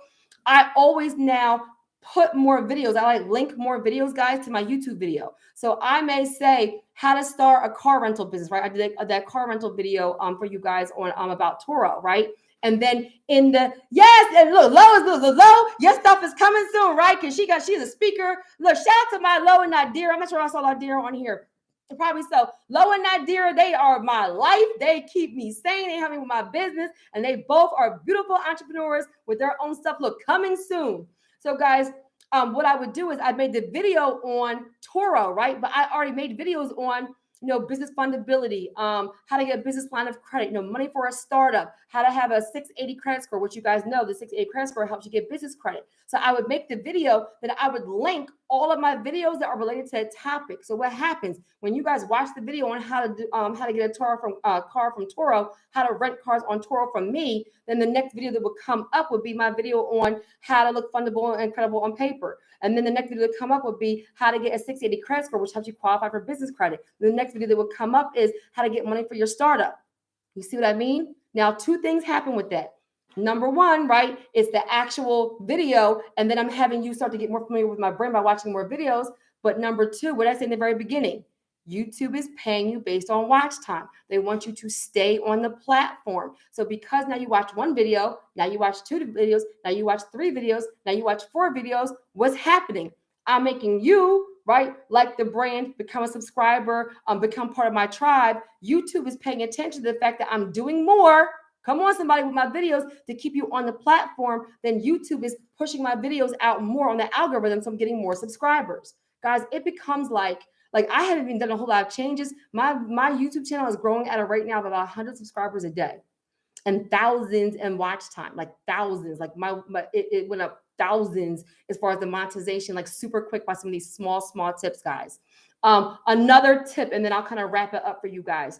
I always now put more videos. I like link more videos, guys, to my YouTube video. So I may say how to start a car rental business, right? I did that car rental video for you guys on about Toro, right? And then in the, yes, and look, Lo, your stuff is coming soon, right? Because she's a speaker. Look, shout out to my Lo and Nadira. I'm not sure I saw Nadira on here. Probably so. Lo and Nadira, they are my life. They keep me sane. They help me with my business. And they both are beautiful entrepreneurs with their own stuff. Look, coming soon. So guys, what I would do is I made the video on Toro, right? But I already made videos on, you know, business fundability, how to get a business line of credit, you know, money for a startup, how to have a 680 credit score, which you guys know the 680 credit score helps you get business credit. So I would make the video that I would link all of my videos that are related to a topic. So what happens when you guys watch the video on how to get a car from Toro, how to rent cars on Toro from me, then the next video that would come up would be my video on how to look fundable and credible on paper. And then the next video that come up would be how to get a 680 credit score, which helps you qualify for business credit. The next video that would come up is how to get money for your startup. You see what I mean? Now, 2 things happen with that. Number 1, right, is the actual video, and then I'm having you start to get more familiar with my brand by watching more videos. But number 2, what I said in the very beginning, YouTube is paying you based on watch time. They want you to stay on the platform. So because now you watch 1 video, now you watch 2 videos, now you watch 3 videos, now you watch 4 videos, what's happening? I'm making you, right, like the brand, become a subscriber, become part of my tribe. YouTube is paying attention to the fact that I'm doing more. Come on, somebody, with my videos to keep you on the platform. Then YouTube is pushing my videos out more on the algorithm, so I'm getting more subscribers. Guys, it becomes like I haven't even done a whole lot of changes. My YouTube channel is growing at a rate now of about 100 subscribers a day and thousands in watch time, like thousands. Like it went up thousands as far as the monetization, like super quick by some of these small tips, guys. Another tip, and then I'll kind of wrap it up for you guys.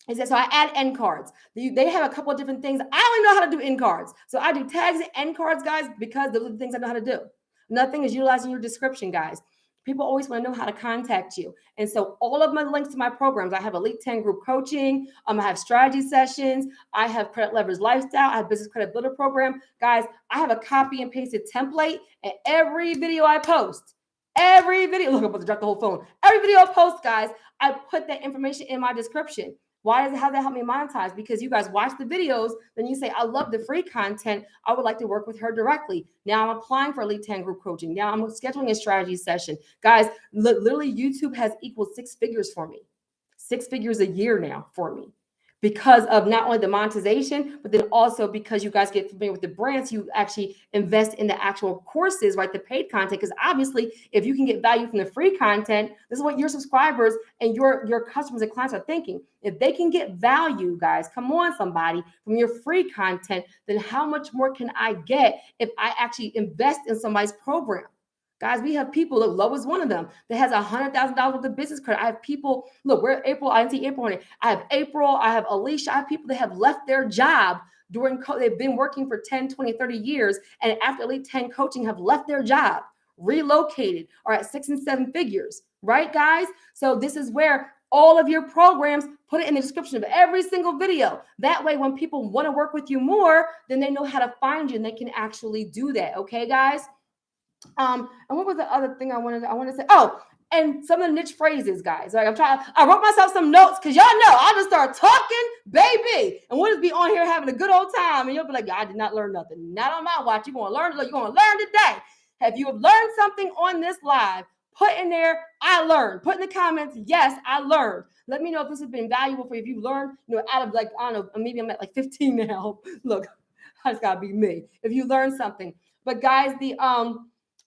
Is that so I add end cards. They have a couple of different things. I only know how to do end cards. So I do tags and end cards, guys, because those are the things I know how to do. Another thing is utilizing your description, guys. People always want to know how to contact you. And so all of my links to my programs, I have Elite 10 group coaching. I have strategy sessions. I have credit leverage lifestyle. I have business credit builder program. Guys, I have a copy and pasted template in every video I post. Every video, look, I'm about to drop the whole phone. Every video I post, guys, I put that information in my description. Why how does that help me monetize? Because you guys watch the videos, then you say, I love the free content. I would like to work with her directly. Now I'm applying for Elite 10 group coaching. Now I'm scheduling a strategy session. Guys, literally YouTube has equaled 6 figures for me. 6 figures a year now for me, because of not only the monetization, but then also because you guys get familiar with the brands, you actually invest in the actual courses, right? The paid content. Because obviously, if you can get value from the free content, this is what your subscribers and your customers and clients are thinking. If they can get value, guys, come on, somebody, from your free content, then how much more can I get if I actually invest in somebody's program? Guys, we have people, look, Lo is one of them, that has $100,000 worth of business credit. I have people, look, we're April, I didn't see April on it. I have April, I have Alicia, I have people that have left their job during COVID. They've been working for 10, 20, 30 years, and after Elite 10 coaching have left their job, relocated, or at 6 and 7 figures, right, guys? So this is where all of your programs, put it in the description of every single video. That way, when people want to work with you more, then they know how to find you and they can actually do that, okay, guys? And what was the other thing I wanted to say? Oh, and some of the niche phrases, guys. Like I wrote myself some notes because y'all know I'll just start talking, baby, and we'll just be on here having a good old time. And you'll be like, I did not learn nothing. Not on my watch. You're gonna learn. You're gonna learn today. Have you learned something on this live? Put in there, I learned. Put in the comments, yes, I learned. Let me know if this has been valuable for you. If you learned, out of like, I don't know, maybe I'm at like 15 now. Look, I just gotta be me. If you learned something. But guys,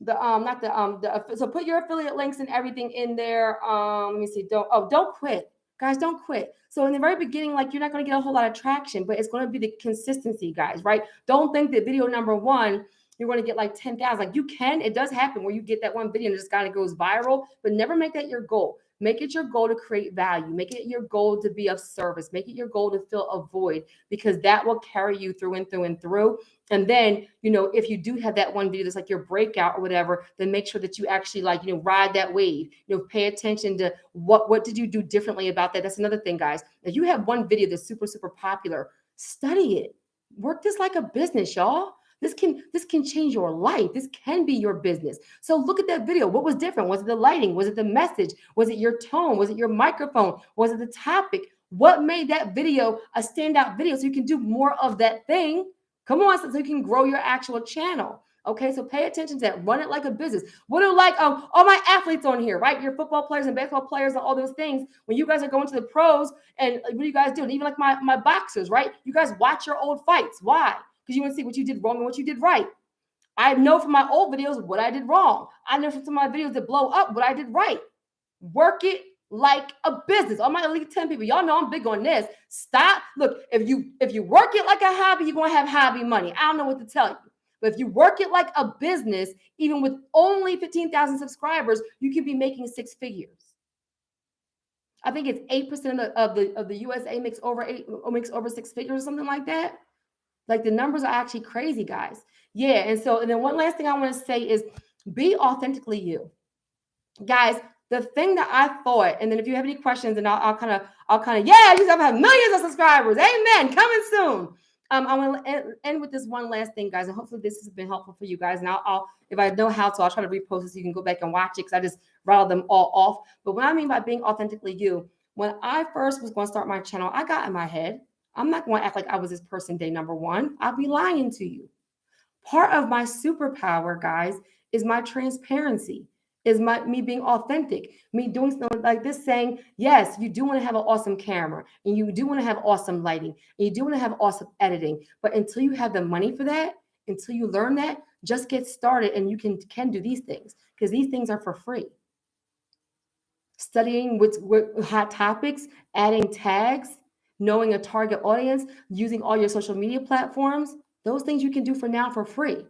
so put your affiliate links and everything in there. Let me see. Don't quit. Guys, don't quit. So in the very beginning, like, you're not going to get a whole lot of traction, but it's going to be the consistency, guys, right? Don't think that video number 1, you're going to get like 10,000. Like, you can, it does happen where you get that one video and it just kind of goes viral, but never make that your goal. Make it your goal to create value. Make it your goal to be of service. Make it your goal to fill a void, because that will carry you through and through and through. And then, if you do have that one video that's like your breakout or whatever, then make sure that you actually ride that wave. Pay attention to what did you do differently about that. That's another thing, guys. If you have one video that's super, super popular, study it. Work this like a business, y'all. This can change your life. This can be your business. So look at that video. What was different? Was it the lighting? Was it the message? Was it your tone? Was it your microphone? Was it the topic? What made that video a standout video so you can do more of that thing? Come on, so you can grow your actual channel. Okay, so pay attention to that. Run it like a business. What are all my athletes on here, right? Your football players and basketball players and all those things. When you guys are going to the pros, and what do you guys do? And even like my boxers, right? You guys watch your old fights. Why? Because you want to see what you did wrong and what you did right. I know from my old videos what I did wrong. I know from some of my videos that blow up what I did right. Work it like a business. All my Elite 10 people, y'all know I'm big on this. Stop. Look, if you work it like a hobby, you're going to have hobby money. I don't know what to tell you. But if you work it like a business, even with only 15,000 subscribers, you can be making 6 figures. I think it's 8% of the USA makes over 6 figures or something like that. Like, the numbers are actually crazy, guys. Yeah. And then one last thing I want to say is be authentically you. Guys, the thing that I thought, and then if you have any questions, and I'll kind of, yeah, you have millions of subscribers. Amen. Coming soon. I'm going to end with this one last thing, guys, and hopefully this has been helpful for you guys. And I'll if I know how to, I'll try to repost it so you can go back and watch it, because I just rattled them all off. But what I mean by being authentically you, when I first was going to start my channel, I got in my head, I'm not going to act like I was this person day number 1. I'll be lying to you. Part of my superpower, guys, is my transparency, is me being authentic, me doing something like this, saying, yes, you do want to have an awesome camera, and you do want to have awesome lighting, and you do want to have awesome editing. But until you have the money for that, until you learn that, just get started, and you can do these things, because these things are for free. Studying with hot topics, adding tags, knowing a target audience, using all your social media platforms, those things you can do for now for free,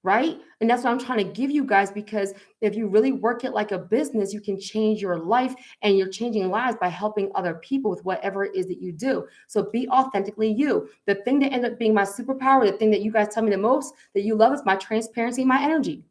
right? And that's what I'm trying to give you guys, because if you really work it like a business, you can change your life, and you're changing lives by helping other people with whatever it is that you do. So be authentically you. The thing that ended up being my superpower, the thing that you guys tell me the most that you love, is my transparency and my energy.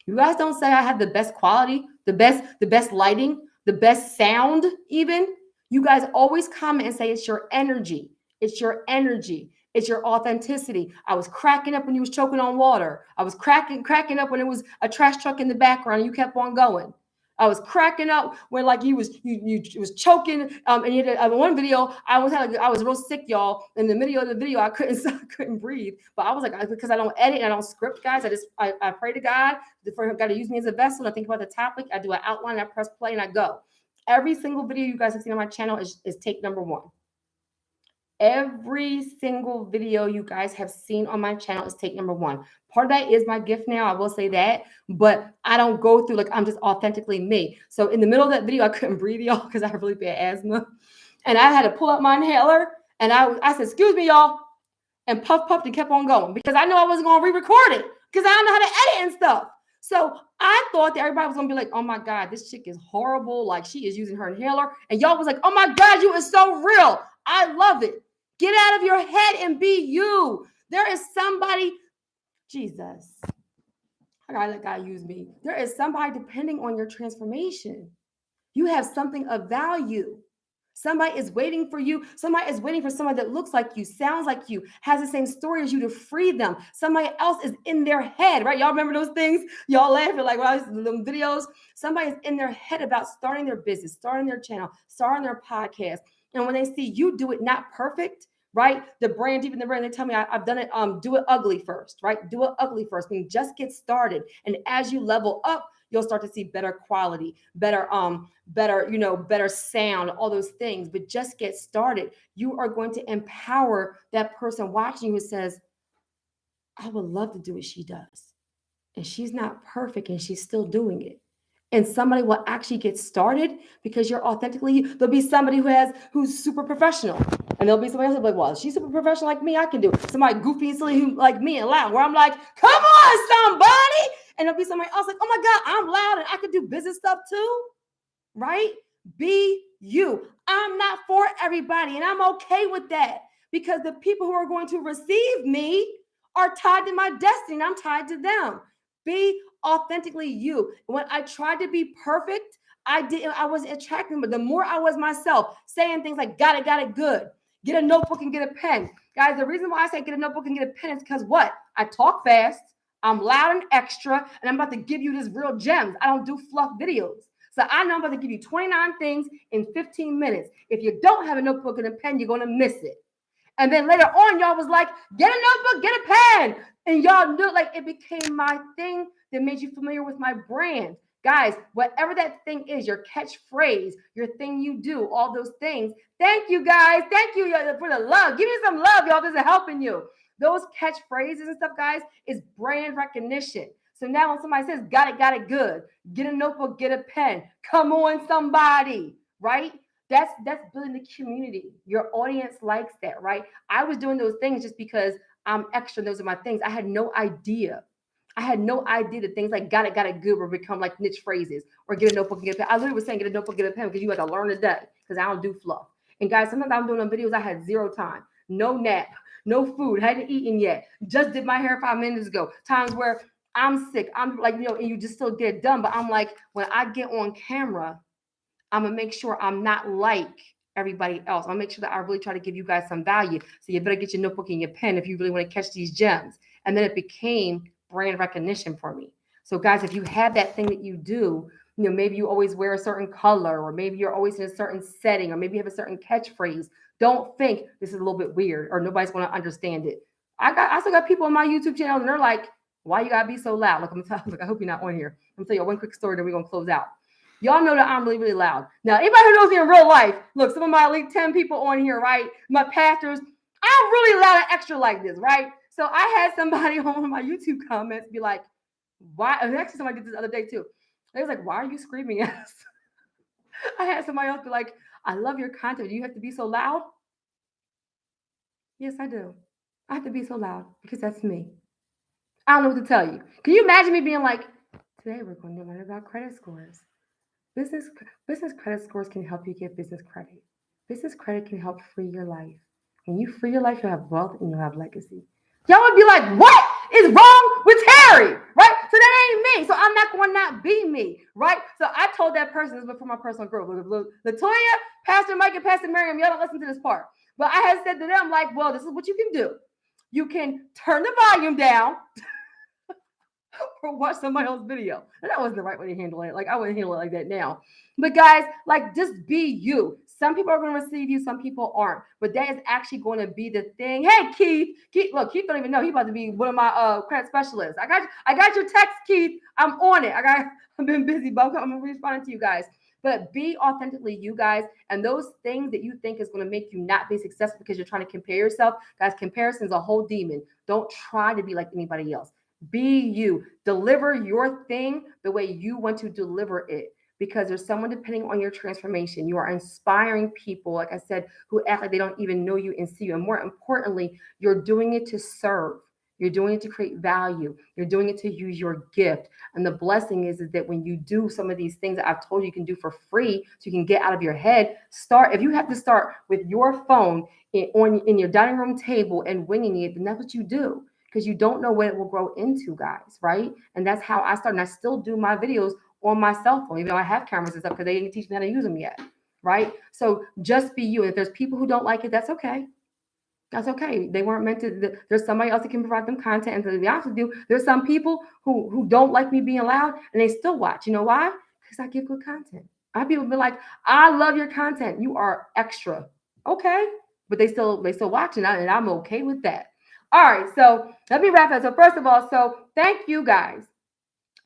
You guys don't say I have the best quality, the best lighting, the best sound even. You guys always comment and say it's your energy. It's your energy. It's your authenticity. I was cracking up when you was choking on water. I was cracking up when it was a trash truck in the background and you kept on going. I was cracking up when like you was choking. And you did one video. I was real sick, y'all. In the middle of the video, I couldn't breathe. But I was like, because I don't edit and I don't script, guys. I pray to God for God to use me as a vessel. And I think about the topic. I do an outline. I press play and I go. Every single video you guys have seen on my channel is take number one. Every single video you guys have seen on my channel is take number one. Part of that is my gift now, I will say that, but I don't go through like I'm just authentically me. So in the middle of that video, I couldn't breathe, y'all, because I have really bad asthma. And I had to pull up my inhaler and I said, excuse me, y'all, and puffed and kept on going because I know I wasn't going to re-record it because I don't know how to edit and stuff. So I thought that everybody was going to be like, oh my God, this chick is horrible. Like she is using her inhaler. And y'all was like, oh my God, you are so real. I love it. Get out of your head and be you. There is somebody, Jesus, I gotta let God use me. There is somebody depending on your transformation. You have something of value. Somebody is waiting for you. Somebody is waiting for somebody that looks like you, sounds like you, has the same story as you to free them. Somebody else is in their head, right? Y'all remember those things? Y'all laughing like when I was in them videos. Somebody is in their head about starting their business, starting their channel, starting their podcast. And when they see you do it not perfect, right? The brand, even the brand, they tell me I've done it. Do it ugly first, right? Do it ugly first. I mean, just get started. And as you level up, you'll start to see better quality, better sound, all those things. But just get started. You are going to empower that person watching who says, I would love to do what she does. And she's not perfect and she's still doing it. And somebody will actually get started because you're authentically you. There'll be somebody who's super professional. And there'll be somebody else who'll be like, well, if she's super professional like me, I can do it. Somebody goofy and silly like me and loud, where I'm like, come on, somebody. And there'll be somebody else like, oh my God, I'm loud and I can do business stuff too. Right? Be you. I'm not for everybody. And I'm okay with that because the people who are going to receive me are tied to my destiny and I'm tied to them. Be authentically you. When I tried to be perfect, I wasn't attracting, but the more I was myself, saying things like, got it good. Get a notebook and get a pen. Guys, the reason why I say get a notebook and get a pen is because what? I talk fast, I'm loud and extra, and I'm about to give you this real gems. I don't do fluff videos. So I know I'm about to give you 29 things in 15 minutes. If you don't have a notebook and a pen, you're going to miss it. And then later on, y'all was like, get a notebook, get a pen. And y'all knew, like, it became my thing that made you familiar with my brand. Guys, whatever that thing is, your catchphrase, your thing you do, all those things. Thank you, guys. Thank you for the love. Give me some love, y'all. This is helping you. Those catchphrases and stuff, guys, is brand recognition. So now when somebody says, got it good, get a notebook, get a pen. Come on, somebody, right? That's building the community. Your audience likes that, right? I was doing those things just because I'm extra. Those are my things. I had no idea. That things like got it good will become like niche phrases or get a notebook and get a pen. I literally was saying get a notebook, get a pen because you had to learn a day because I don't do fluff. And guys, sometimes I'm doing videos, I had zero time, no nap, no food, hadn't eaten yet, just did my hair 5 minutes ago. Times where I'm sick, I'm like, and you just still get it done. But I'm like, when I get on camera, I'm going to make sure I'm not like everybody else. I'll make sure that I really try to give you guys some value. So you better get your notebook and your pen if you really want to catch these gems. And then it became brand recognition for me. So guys, if you have that thing that you do, maybe you always wear a certain color, or maybe you're always in a certain setting, or maybe you have a certain catchphrase. Don't think this is a little bit weird or nobody's going to understand it. I still got people on my YouTube channel and they're like, why you got to be so loud? Look, I hope you're not on here. I'm going to tell you one quick story, then we're going to close out. Y'all know that I'm really, really loud. Now, anybody who knows me in real life, look, some of my elite 10 people on here, right? My pastors, I'm really loud and extra like this, right? So I had somebody on one of my YouTube comments be like, why? And actually somebody did this the other day too. They was like, why are you screaming at us? I had somebody else be like, I love your content. Do you have to be so loud? Yes, I do. I have to be so loud because that's me. I don't know what to tell you. Can you imagine me being like, today we're going to learn about credit scores. Business credit scores can help you get business credit. Business credit can help free your life. When you free your life, you'll have wealth and you'll have legacy. Y'all would be like, what is wrong with Terry? Right? So that ain't me. So I'm not going to not be me. Right? So I told that person, this was before my personal growth. Latoya, Pastor Mike, and Pastor Miriam, y'all don't listen to this part. But I had said to them, like, well, this is what you can do. You can turn the volume down or watch somebody else's video. And that wasn't the right way to handle it. Like I wouldn't handle it like that now. But guys, like just be you. Some people are going to receive you, some people aren't. But that is actually going to be the thing. Hey, Keith. Look, Keith don't even know he's about to be one of my credit specialists. I got your text, Keith. I'm on it. I've been busy, but I'm responding to you guys. But be authentically you guys. And those things that you think is going to make you not be successful because you're trying to compare yourself, guys, comparison is a whole demon. Don't try to be like anybody else. Be you. Deliver your thing the way you want to deliver it, because there's someone depending on your transformation. You are inspiring people, like I said, who act like they don't even know you and see you. And more importantly, you're doing it to serve. You're doing it to create value. You're doing it to use your gift. And the blessing is that when you do some of these things that I've told you can do for free, so you can get out of your head, if you have to start with your phone in your dining room table and winging it, then that's what you do. Because you don't know what it will grow into, guys, right? And that's how I started. And I still do my videos on my cell phone, even though I have cameras and stuff, because they didn't teach me how to use them yet, right? So just be you. If there's people who don't like it, that's okay. That's okay. They weren't meant to. There's somebody else that can provide them content. And to be honest with you, there's some people who don't like me being loud, and they still watch. You know why? Because I give good content. I have people be like, I love your content. You are extra. Okay. But they still watch, and I'm okay with that. All right, so let me wrap up. So first of all, thank you guys.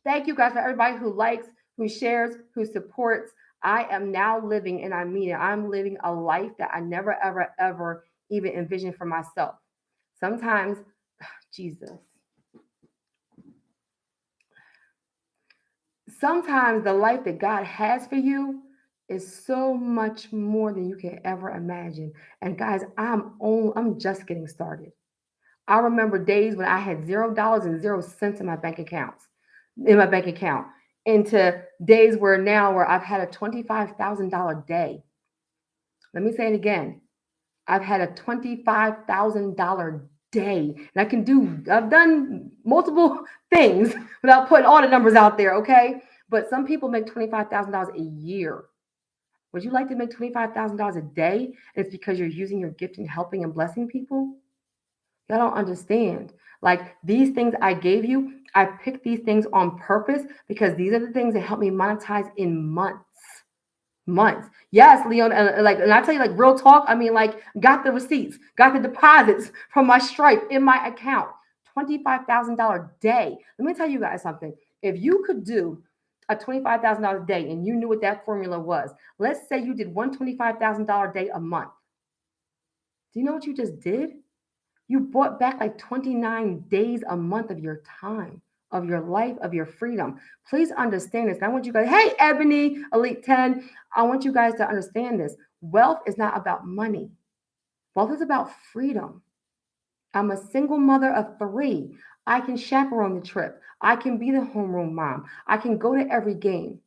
Thank you guys for everybody who likes, who shares, who supports. I am now living, and I mean it, I'm living a life that I never, ever, ever even envisioned for myself. Sometimes, Jesus. Sometimes the life that God has for you is so much more than you can ever imagine. And guys, I'm just getting started. I remember days when I had $0 and 0 cents in my bank account, into days where I've had a $25,000 day. Let me say it again. I've had a $25,000 day, and I've done multiple things without putting all the numbers out there. Okay. But some people make $25,000 a year. Would you like to make $25,000 a day? And it's because you're using your gift and helping and blessing people? Y'all don't understand. Like these things I gave you, I picked these things on purpose because these are the things that help me monetize in months. Yes, Leon. And I tell you, like real talk. I mean, like got the receipts, got the deposits from my Stripe in my account. $25,000 day. Let me tell you guys something. If you could do a $25,000 day and you knew what that formula was, let's say you did one $25,000 day a month. Do you know what you just did? You bought back like 29 days a month of your time, of your life, of your freedom. Please understand this. And I want you guys, hey, Ebony, Elite 10, I want you guys to understand this. Wealth is not about money. Wealth is about freedom. I'm a single mother of 3. I can chaperone the trip. I can be the homeroom mom. I can go to every game.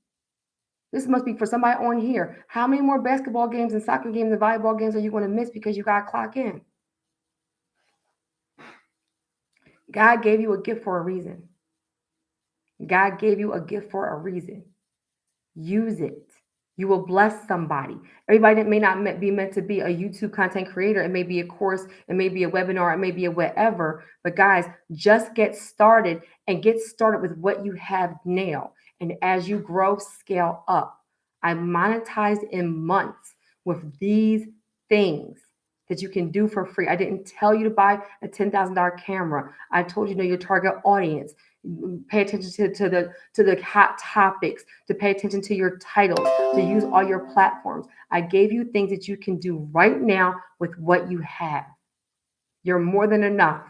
This must be for somebody on here. How many more basketball games and soccer games and volleyball games are you going to miss because you got to clock in? God gave you a gift for a reason. God gave you a gift for a reason. Use it. You will bless somebody. Everybody that may not be meant to be a YouTube content creator. It may be a course. It may be a webinar. It may be a whatever. But guys, just get started and get started with what you have now. And as you grow, scale up. I monetized in months with these things that you can do for free. I didn't tell you to buy a $10,000 camera. I told you to know your target audience. Pay attention to the hot topics, to pay attention to your titles, to use all your platforms. I gave you things that you can do right now with what you have. You're more than enough.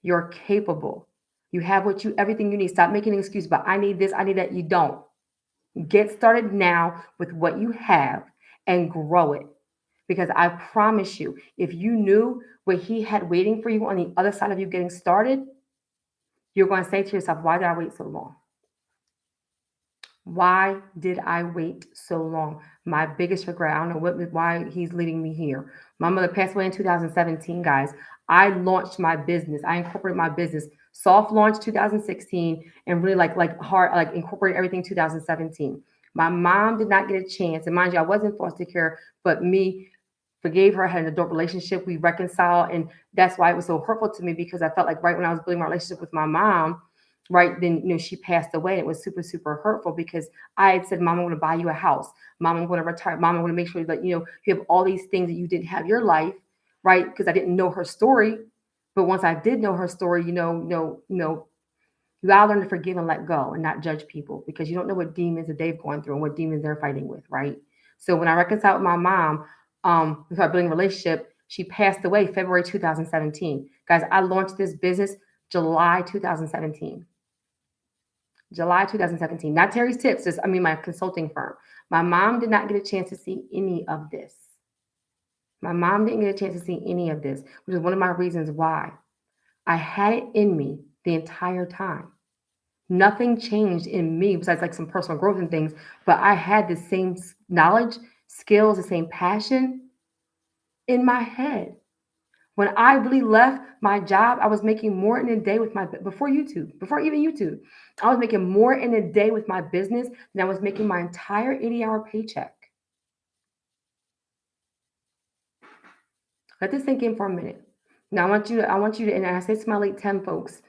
You're capable. You have everything you need. Stop making an excuse, but I need this, I need that. You don't. Get started now with what you have and grow it. Because I promise you, if you knew what he had waiting for you on the other side of you getting started, you're going to say to yourself, why did I wait so long? Why did I wait so long? My biggest regret, I don't know why he's leading me here. My mother passed away in 2017, guys. I launched my business. I incorporated my business. Soft launch 2016 and really hard, incorporate everything 2017. My mom did not get a chance. And mind you, I wasn't foster care, but me forgave her, had an adult relationship, we reconciled. And that's why it was so hurtful to me, because I felt like right when I was building my relationship with my mom, right then, she passed away. And it was super, super hurtful, because I had said, Mom, I'm going to buy you a house. Mom, I'm going to retire. Mom, I'm going to make sure that, you have all these things that you didn't have your life, right? Because I didn't know her story. But once I did know her story, you gotta learn to forgive and let go and not judge people, because you don't know what demons that they've gone through and what demons they're fighting with, right? So when I reconciled with my mom, with our building a relationship, she passed away February 2017. Guys, I launched this business July 2017. July 2017. Not Terry's Tips, my consulting firm. My mom did not get a chance to see any of this. My mom didn't get a chance to see any of this, which is one of my reasons why. I had it in me the entire time. Nothing changed in me besides like some personal growth and things, but I had the same knowledge, skills, the same passion in my head. When I really left my job, I was making more in a day with before even YouTube, I was making more in a day with my business than I was making my entire 80-hour paycheck. Let this sink in for a minute. Now I want you to, and I say to my late 10 folks,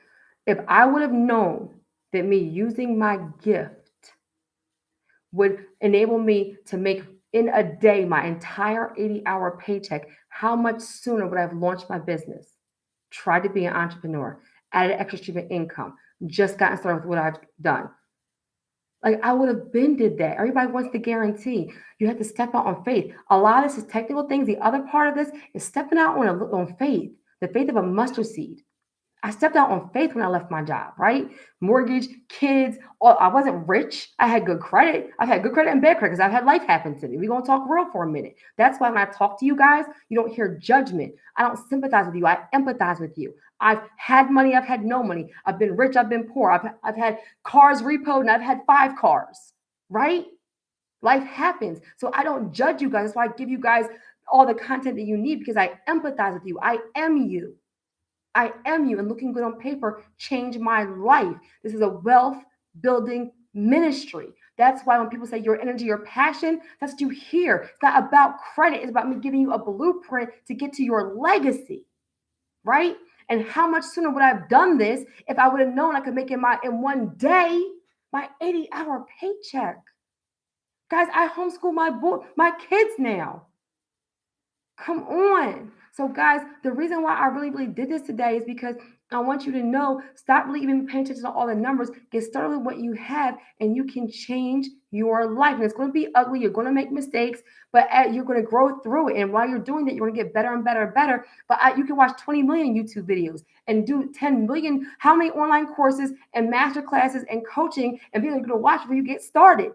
if I would have known that me using my gift would enable me to make in a day my entire 80-hour paycheck, how much sooner would I have launched my business, tried to be an entrepreneur, added extra stream of income, just gotten started with what I've done? Like, I would have been did that. Everybody wants the guarantee. You have to step out on faith. A lot of this is technical things. The other part of this is stepping out on faith, the faith of a mustard seed. I stepped out on faith when I left my job, right? Mortgage, kids. I wasn't rich. I had good credit. I've had good credit and bad credit because I've had life happen to me. We're going to talk real for a minute. That's why when I talk to you guys, you don't hear judgment. I don't sympathize with you. I empathize with you. I've had money. I've had no money. I've been rich. I've been poor. I've had cars repoed and I've had 5 cars, right? Life happens. So I don't judge you guys. That's why I give you guys all the content that you need, because I empathize with you. I am you. I am you, and looking good on paper changed my life. This is a wealth building ministry. That's why when people say your energy, your passion, that's what you hear. It's not about credit. It's about me giving you a blueprint to get to your legacy, right? And how much sooner would I have done this if I would have known I could make in one day my 80-hour paycheck? Guys, I homeschool my kids now. Come on. So guys, the reason why I really, really did this today is because I want you to know, stop really even paying attention to all the numbers. Get started with what you have, and you can change your life. And it's going to be ugly. You're going to make mistakes, but you're going to grow through it. And while you're doing that, you're going to get better and better and better. But you can watch 20 million YouTube videos and do 10 million, how many online courses and master classes and coaching, and people are going to watch where you get started.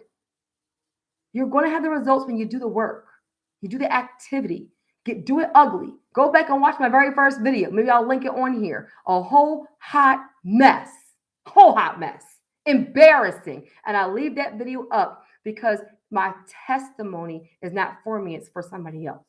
You're going to have the results when you do the work. You do the activity. Do it ugly. Go back and watch my very first video. Maybe I'll link it on here. A whole hot mess. Embarrassing. And I leave that video up because my testimony is not for me. It's for somebody else.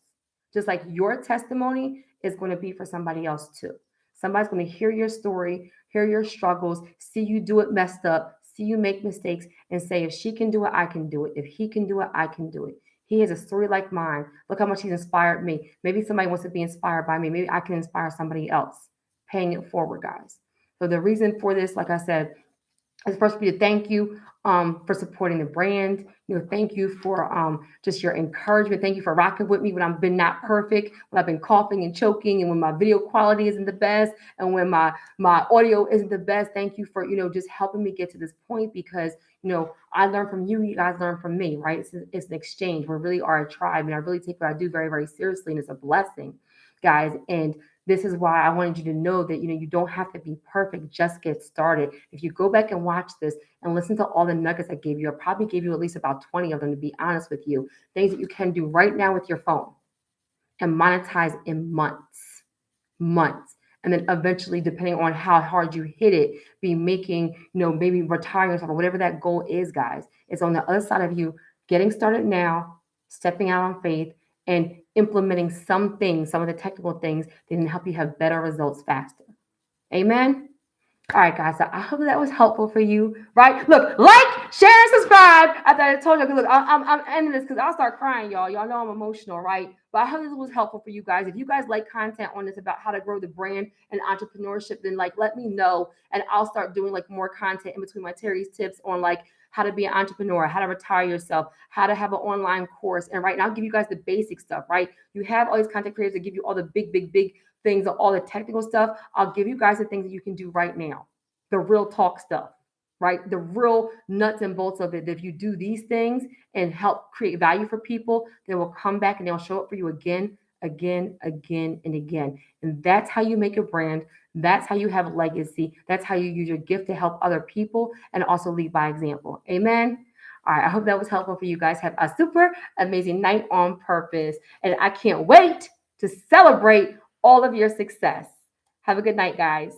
Just like your testimony is going to be for somebody else too. Somebody's going to hear your story, hear your struggles, see you do it messed up, see you make mistakes, and say, if she can do it, I can do it. If he can do it, I can do it. He has a story like mine. Look how much he's inspired me. Maybe somebody wants to be inspired by me. Maybe I can inspire somebody else. Paying it forward, guys. So the reason for this, like I said, is first for you to thank you for supporting the brand. Thank you for just your encouragement. Thank you for rocking with me when I've been not perfect, when I've been coughing and choking, and when my video quality isn't the best, and when my audio isn't the best. Thank you for just helping me get to this point, because I learn from you, you guys learn from me, right? It's an exchange. We really are a tribe, and I really take what I do very, very seriously, and it's a blessing, guys. And this is why I wanted you to know that, you don't have to be perfect. Just get started. If you go back and watch this and listen to all the nuggets I gave you, I probably gave you at least about 20 of them, to be honest with you. Things that you can do right now with your phone and monetize in months. And then eventually, depending on how hard you hit it, be making, maybe retiring yourself or whatever that goal is, guys. It's on the other side of you getting started now, stepping out on faith, and implementing some of the technical things that can help you have better results faster. Amen. All right, guys. So I hope that was helpful for you, right? Look, like, share, and subscribe. I thought I told you. Look, I'm ending this because I'll start crying, y'all. Y'all know I'm emotional, right? But I hope this was helpful for you guys. If you guys like content on this about how to grow the brand and entrepreneurship, then like let me know, and I'll start doing like more content in between my Terry's tips on like how to be an entrepreneur, how to retire yourself, how to have an online course, and right now I'll give you guys the basic stuff. Right? You have all these content creators that give you all the big things, all the technical stuff. I'll give you guys the things that you can do right now, the real talk stuff, right? The real nuts and bolts of it. If you do these things and help create value for people, they will come back and they'll show up for you again, and again. And that's how you make a brand. That's how you have a legacy. That's how you use your gift to help other people and also lead by example. Amen. All right. I hope that was helpful for you guys. Have a super amazing night on purpose. And I can't wait to celebrate all of your success. Have a good night, guys.